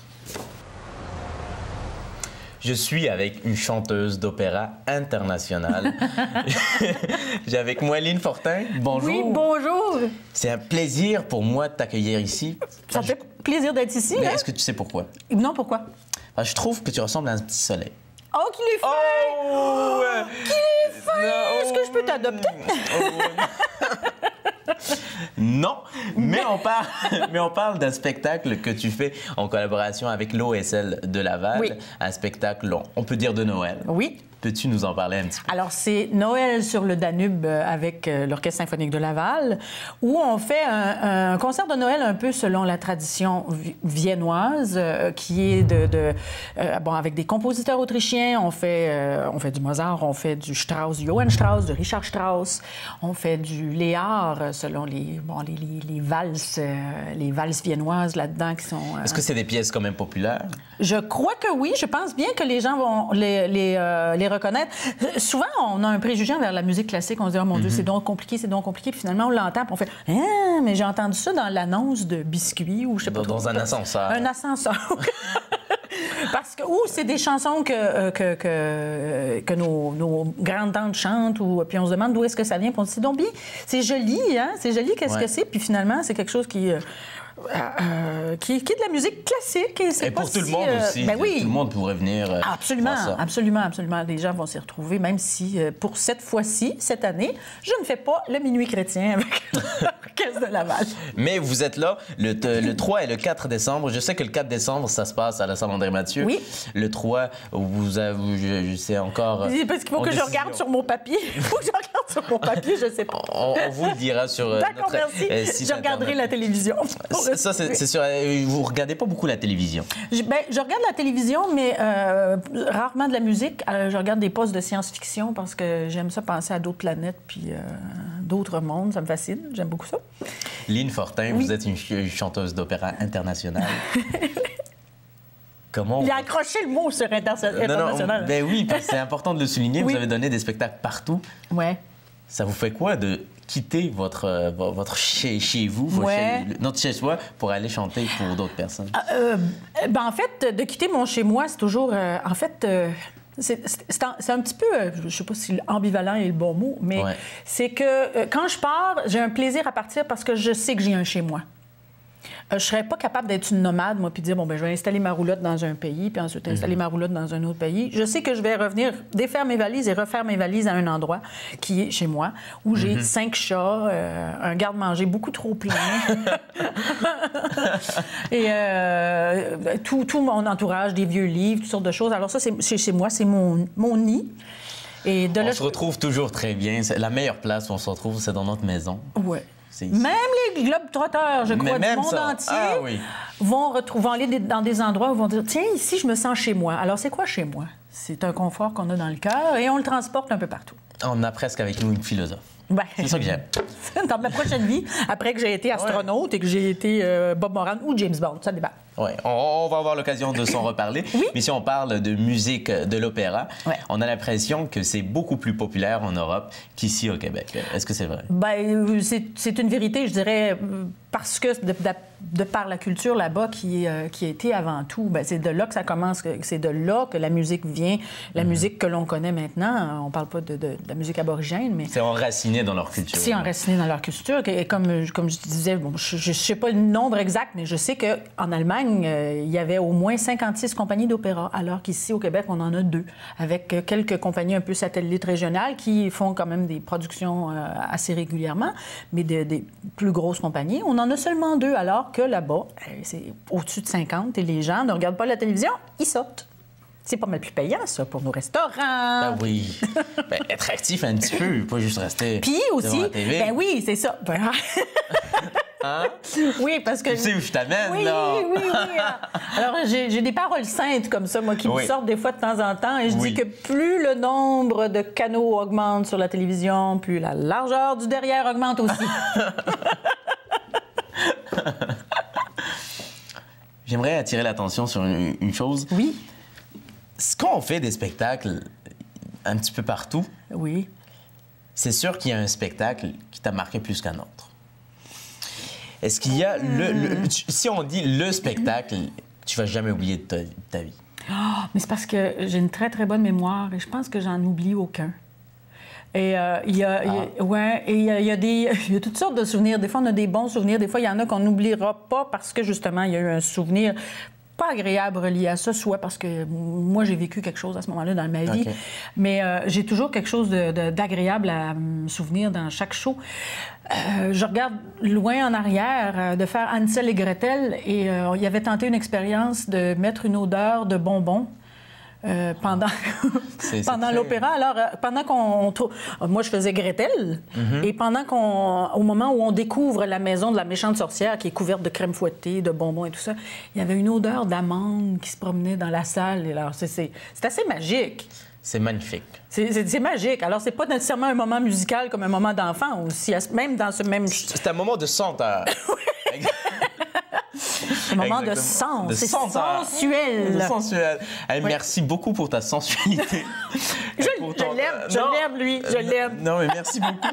Je suis avec une chanteuse d'opéra internationale. J'ai avec moi Lynn Fortin. Bonjour.
Oui, bonjour.
C'est un plaisir pour moi de t'accueillir ici.
Ça fait plaisir d'être ici.
Mais
Hein?
est-ce que tu sais pourquoi?
Non, pourquoi?
Parce que je trouve que tu ressembles à un petit soleil.
Oh, qu'il est fin!
Oh!
Qu'il est fin! Est-ce que je peux t'adopter?
Non, mais on parle d'un spectacle que tu fais en collaboration avec l'OSL de Laval.
Oui.
Un spectacle, on peut dire de Noël.
Oui.
Peux-tu nous en parler un petit peu?
Alors, c'est Noël sur le Danube avec l'Orchestre symphonique de Laval, où on fait un concert de Noël un peu selon la tradition viennoise, qui est avec des compositeurs autrichiens. On fait du Mozart, on fait du Strauss, Johann Strauss, de Richard Strauss. On fait du Léard selon les valses viennoises là-dedans qui sont...
Est-ce que c'est des pièces quand même populaires?
Je crois que oui. Je pense bien que les gens vont les reconnaître. Souvent, on a un préjugé envers la musique classique. On se dit, oh mon Dieu, c'est donc compliqué, c'est donc compliqué. Puis finalement, on l'entend, puis on fait, ah, mais j'ai entendu ça dans l'annonce de biscuits ou je sais pas.
Dans un ascenseur.
Un ascenseur. Parce que, ou c'est des chansons que nos grandes-tantes chantent, puis on se demande d'où est-ce que ça vient, puis on se dit, donc bien, c'est joli, hein? C'est joli, qu'est-ce que c'est? Puis finalement, c'est quelque chose qui est de la musique classique.
Et pour tout le monde aussi.
Ben oui.
Tout le monde pourrait venir.
Absolument. Les gens vont s'y retrouver, même si pour cette fois-ci, cette année, je ne fais pas le minuit chrétien avec l'Orchestre de Laval.
Mais vous êtes là le 3 et le 4 décembre. Je sais que le 4 décembre, ça se passe à la salle André-Mathieu.
Oui.
Le 3, je sais encore.
Parce qu'il faut que je regarde sur mon papier. Je sais pas.
On vous le dira sur
D'accord,
notre
merci. Je regarderai la télévision.
Ça, c'est sûr. Vous regardez pas beaucoup la télévision?
Je regarde la télévision, mais rarement de la musique. Je regarde des postes de science-fiction parce que j'aime ça penser à d'autres planètes puis d'autres mondes. Ça me fascine. J'aime beaucoup ça.
Line Fortin, vous êtes une chanteuse d'opéra internationale. Comment...
Il a accroché le mot sur international.
Ben oui, parce que c'est important de le souligner. Oui. Vous avez donné des spectacles partout.
Ouais.
Ça vous fait quoi de quitter votre chez vous, notre chez-soi, pour aller chanter pour d'autres personnes?
En fait, de quitter mon chez-moi, c'est toujours... c'est un petit peu, je ne sais pas si ambivalent est le bon mot, mais c'est que quand je pars, j'ai un plaisir à partir parce que je sais que j'ai un chez-moi. Je serais pas capable d'être une nomade, moi, puis dire, je vais installer ma roulotte dans un pays, puis ensuite installer ma roulotte dans un autre pays. Je sais que je vais revenir, défaire mes valises et refaire mes valises à un endroit qui est chez moi, où j'ai 5 chats, un garde-manger beaucoup trop plein, et tout mon entourage, des vieux livres, toutes sortes de choses. Alors ça, c'est chez moi, c'est mon nid. Et
on se retrouve toujours très bien. La meilleure place où on se retrouve, c'est dans notre maison.
Oui. Même les globetrotters, je crois, du monde entier vont aller dans des endroits où ils vont dire « Tiens, ici, je me sens chez moi. » Alors, c'est quoi chez moi? C'est un confort qu'on a dans le cœur et on le transporte un peu partout.
On a presque avec nous une philosophe. C'est ça que j'aime.
Dans ma prochaine vie, après que j'ai été astronaute et que j'ai été Bob Moran ou James Bond, ça débat.
Oui, on va avoir l'occasion de s'en reparler. Mais si on parle de musique de l'opéra, on a l'impression que c'est beaucoup plus populaire en Europe qu'ici au Québec. Est-ce que c'est vrai?
C'est une vérité, je dirais, parce que de par la culture là-bas qui a été avant tout, c'est de là que ça commence, c'est de là que la musique vient, la musique que l'on connaît maintenant. On parle pas de la musique aborigène, mais...
C'est enraciné dans leur culture.
C'est enraciné dans leur culture. Et comme je disais, je sais pas le nombre exact, mais je sais qu'en Allemagne, il y avait au moins 56 compagnies d'opéra, alors qu'ici, au Québec, on en a 2, avec quelques compagnies un peu satellites régionales qui font quand même des productions assez régulièrement, mais des plus grosses compagnies. On en a seulement 2, alors que là-bas, c'est au-dessus de 50, et les gens ne regardent pas la télévision, ils sortent. C'est pas mal plus payant, ça, pour nos restaurants.
Ben oui. Être actif un petit peu, pas juste rester.
Puis aussi, ben oui, c'est ça.
Hein?
Oui, parce que...
Tu sais où je t'amène, là?
Oui. Alors, j'ai des paroles saintes comme ça, moi, qui me sortent des fois de temps en temps. Et je dis que plus le nombre de canaux augmente sur la télévision, plus la largeur du derrière augmente aussi.
J'aimerais attirer l'attention sur une chose.
Oui.
Quand on fait des spectacles un petit peu partout, c'est sûr qu'il y a un spectacle qui t'a marqué plus qu'un autre. Est-ce qu'il y a si on dit le spectacle, tu vas jamais oublier de ta vie?
Oh, mais c'est parce que j'ai une très, très bonne mémoire et je pense que j'en oublie aucun. Et il y a toutes sortes de souvenirs. Des fois, on a des bons souvenirs. Des fois, il y en a qu'on n'oubliera pas parce que, justement, il y a eu un souvenir pas agréable relié à ça, soit parce que moi, j'ai vécu quelque chose à ce moment-là dans ma vie, mais j'ai toujours quelque chose d'agréable à me souvenir dans chaque show. Je regarde loin en arrière de faire Hansel et Gretel et il avait tenté une expérience de mettre une odeur de bonbons
pendant
très...
l'opéra. Alors, pendant qu'on... Moi, je faisais Gretel. Et au moment où on découvre la maison de la méchante sorcière qui est couverte de crème fouettée, de bonbons et tout ça, il y avait une odeur d'amande qui se promenait dans la salle. Et alors, c'est assez magique.
C'est magnifique.
C'est magique. Alors, c'est pas nécessairement un moment musical comme un moment d'enfant aussi. Même dans ce même...
C'est un moment de senteur.
Un moment de sens. C'est sensuel.
Sensuel. Hey, merci beaucoup pour ta sensualité.
Je l'aime, lui. Je l'aime.
Non, mais merci beaucoup.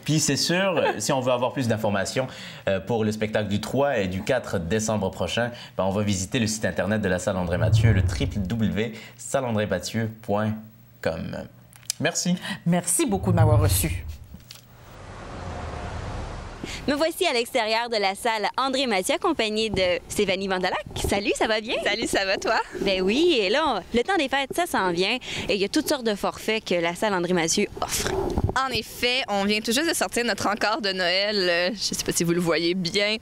Puis c'est sûr, si on veut avoir plus d'informations pour le spectacle du 3 et du 4 décembre prochain, ben on va visiter le site Internet de la Salle André-Mathieu, le www.salleandrémathieu.com. Merci.
Merci beaucoup de m'avoir reçu.
Me voici à l'extérieur de la salle André-Mathieu, accompagnée de Stéphanie Vandalac. Salut, ça va bien?
Salut, ça va toi?
Ben oui, et là, le temps des fêtes, ça s'en vient. Et il y a toutes sortes de forfaits que la salle André-Mathieu offre.
En effet, on vient tout juste de sortir notre encor de Noël. Je ne sais pas si vous le voyez bien.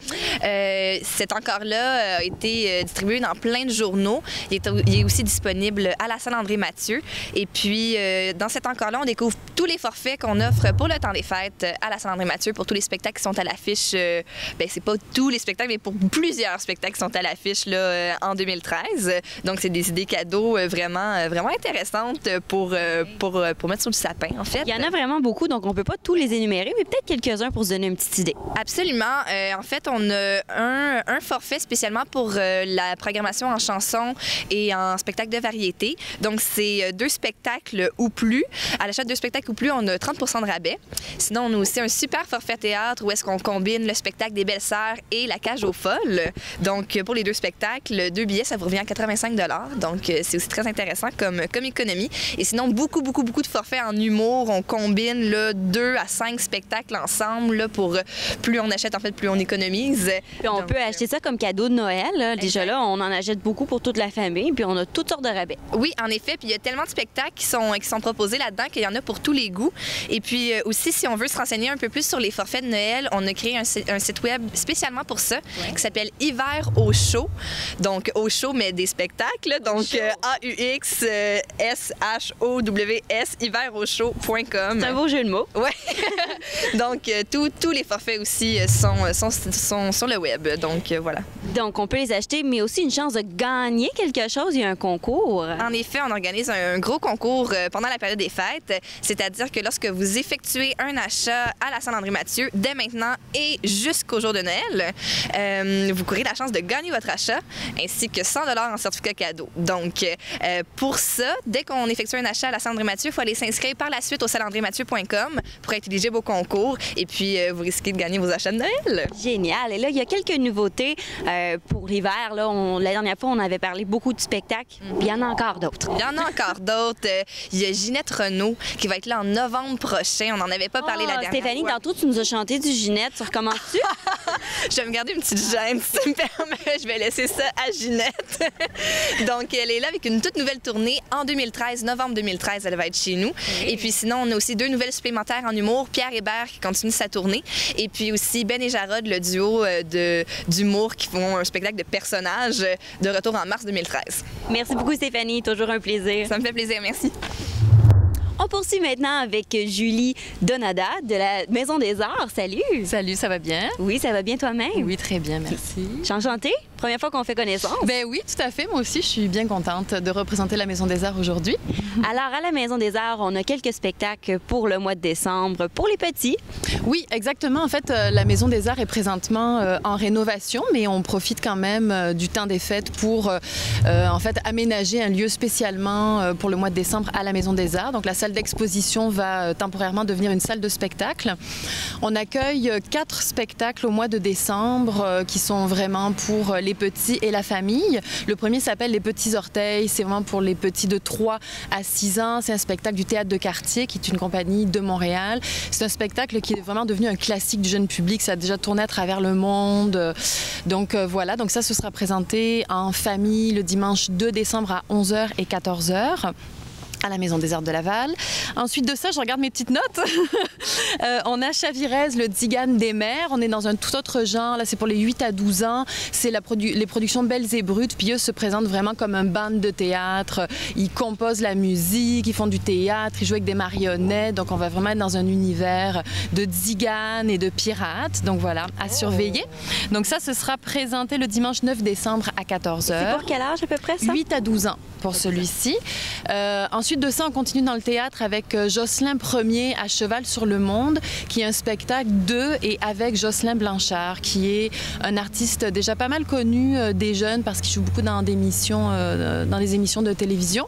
Cet encor-là a été distribué dans plein de journaux. Il est aussi disponible à la salle André-Mathieu. Et puis, dans cet encor-là, on découvre tous les forfaits qu'on offre pour le temps des fêtes à la salle André-Mathieu, pour tous les spectacles qui sont à l'affiche. Ben, c'est pas tous les spectacles, mais pour plusieurs spectacles qui sont à l'affiche là, en 2013. Donc, c'est des idées cadeaux vraiment intéressantes pour mettre sur le sapin, en fait.
Il y en a vraiment beaucoup, donc on peut pas tous les énumérer, mais peut-être quelques-uns pour se donner une petite idée.
Absolument. En fait, on a un forfait spécialement pour la programmation en chansons et en spectacle de variété. Donc, c'est 2 spectacles ou plus. À l'achat de 2 spectacles ou plus, on a 30 % de rabais. Sinon, on a aussi un super forfait théâtre où est-ce qu'on combine le spectacle des Belles-Sœurs et la Cage aux Folles. Donc, pour les 2 spectacles, 2 billets, ça vous revient à 85 $. Donc, c'est aussi très intéressant comme économie. Et sinon, beaucoup de forfaits en humour. On combine là, 2 à 5 spectacles ensemble là, pour plus on achète, en fait, plus on économise.
Puis on peut acheter ça comme cadeau de Noël. Là. Déjà là, on en achète beaucoup pour toute la famille, puis on a toutes sortes de rabais.
Oui, en effet. Puis il y a tellement de spectacles qui sont proposés là-dedans qu'il y en a pour tous les goûts. Et puis aussi, si on veut se renseigner un peu plus sur les forfaits de Noël, on a créé un site web spécialement pour ça, qui s'appelle Hiver au chaud. Donc, au chaud, mais des spectacles. Donc, AUXSHOWS, hiverauchaud.com.
C'est un beau jeu de mots.
Oui. Donc, tous les forfaits aussi sont sur le web. Donc, voilà.
Donc, on peut les acheter, mais aussi une chance de gagner quelque chose. Il y a un concours.
En effet, on organise un gros concours pendant la période des fêtes. C'est-à-dire que lorsque vous effectuez un achat à la salle André-Mathieu, dès maintenant et jusqu'au jour de Noël, vous courez la chance de gagner votre achat, ainsi que 100 $ en certificat cadeau. Donc, pour ça, dès qu'on effectue un achat à la salle André-Mathieu, il faut aller s'inscrire par la suite au salleandrémathieu.com pour être éligible au concours et puis vous risquez de gagner vos achats de Noël.
Génial. Et là, il y a quelques nouveautés pour l'hiver. La dernière fois, on avait parlé beaucoup de spectacles. Il y en a encore d'autres.
Il y en a encore d'autres. Il y a Ginette Renaud qui va être là en novembre prochain. On n'en avait pas parlé la dernière
Stéphanie,
fois.
tantôt, tu nous as chanté du Ginette. Tu recommences-tu?
Je vais me garder une petite gêne, si tu me permets. Je vais laisser ça à Ginette. Donc, elle est là avec une toute nouvelle tournée en 2013. Novembre 2013, elle va être chez nous. Oui. Et puis sinon, on a aussi 2 nouvelles supplémentaires en humour. Pierre Hébert qui continue sa tournée. Et puis aussi Ben et Jarod, le duo d'humour qui font un spectacle de personnages de retour en mars 2013.
Merci beaucoup, Stéphanie. Toujours un plaisir.
Ça me fait plaisir. Merci.
On poursuit maintenant avec Julie Donada de la Maison des Arts. Salut!
Salut, ça va bien?
Oui, ça va bien toi-même?
Oui, très bien, merci.
Enchantée? Première fois qu'on fait connaissance?
Ben oui, tout à fait. Moi aussi, je suis bien contente de représenter la Maison des Arts aujourd'hui.
Alors, à la Maison des Arts, on a quelques spectacles pour le mois de décembre, pour les petits.
Oui, exactement. En fait, la Maison des Arts est présentement en rénovation, mais on profite quand même du temps des fêtes pour, en fait, aménager un lieu spécialement pour le mois de décembre à la Maison des Arts. Donc, la salle d'exposition va temporairement devenir une salle de spectacle. On accueille 4 spectacles au mois de décembre qui sont vraiment pour les petits et la famille. Le premier s'appelle Les Petits Orteils. C'est vraiment pour les petits de 3 à 6 ans. C'est un spectacle du Théâtre de Quartier, qui est une compagnie de Montréal. C'est un spectacle qui est vraiment devenu un classique du jeune public. Ça a déjà tourné à travers le monde. Donc voilà, donc ça, ce sera présenté en famille le dimanche 2 décembre à 11h et 14h. à la Maison des Arts de Laval. Ensuite de ça, je regarde mes petites notes. On a Chavirez, le Tzigane des mers. On est dans un tout autre genre. Là, c'est pour les 8 à 12 ans. C'est les productions Belles et Brutes. Puis eux se présentent vraiment comme un band de théâtre. Ils composent la musique, ils font du théâtre, ils jouent avec des marionnettes. Donc, on va vraiment être dans un univers de Tzigane et de pirates. Donc, voilà, à surveiller. Donc, ça, ce sera présenté le dimanche 9 décembre à 14h.
C'est pour quel âge à peu près, ça?
8 à 12 ans pour celui-ci. Ensuite de ça, on continue dans le théâtre avec Jocelyn Ier à Cheval sur le Monde, qui est un spectacle de et avec Jocelyn Blanchard, qui est un artiste déjà pas mal connu des jeunes parce qu'il joue beaucoup dans des émissions de télévision.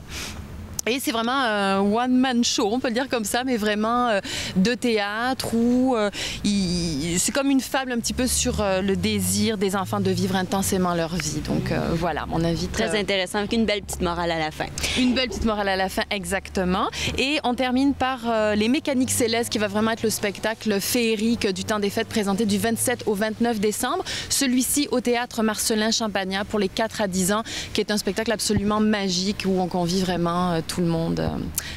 Et c'est vraiment un one-man show, on peut le dire comme ça, mais vraiment de théâtre où c'est comme une fable un petit peu sur le désir des enfants de vivre intensément leur vie. Donc voilà, on invite...
Très intéressant, avec une belle petite morale à la fin.
Une belle petite morale à la fin, exactement. Et on termine par Les Mécaniques Célestes, qui va vraiment être le spectacle féerique du temps des fêtes présenté du 27 au 29 décembre. Celui-ci au Théâtre Marcelin Champagnat pour les 4 à 10 ans, qui est un spectacle absolument magique où on convie vraiment tout le monde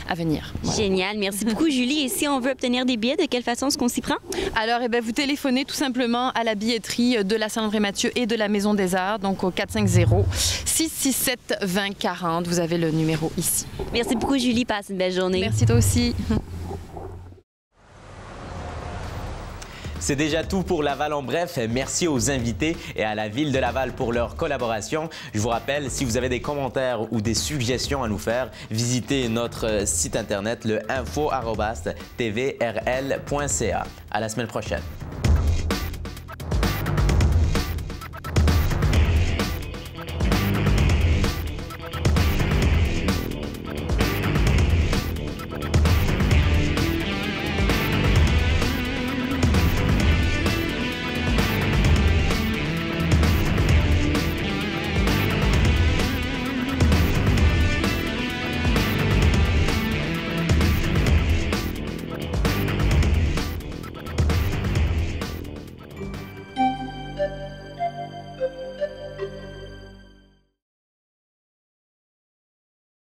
à venir.
Voilà. Génial. Merci beaucoup, Julie. Et si on veut obtenir des billets, de quelle façon est-ce qu'on s'y prend?
Alors, vous téléphonez tout simplement à la billetterie de la salle André-Mathieu et de la Maison des Arts, donc au 450-667-2040. Vous avez le numéro ici.
Merci beaucoup, Julie. Passe une belle journée.
Merci, toi aussi.
C'est déjà tout pour Laval en bref. Merci aux invités et à la Ville de Laval pour leur collaboration. Je vous rappelle, si vous avez des commentaires ou des suggestions à nous faire, visitez notre site internet, le info@tvrl.ca. À la semaine prochaine.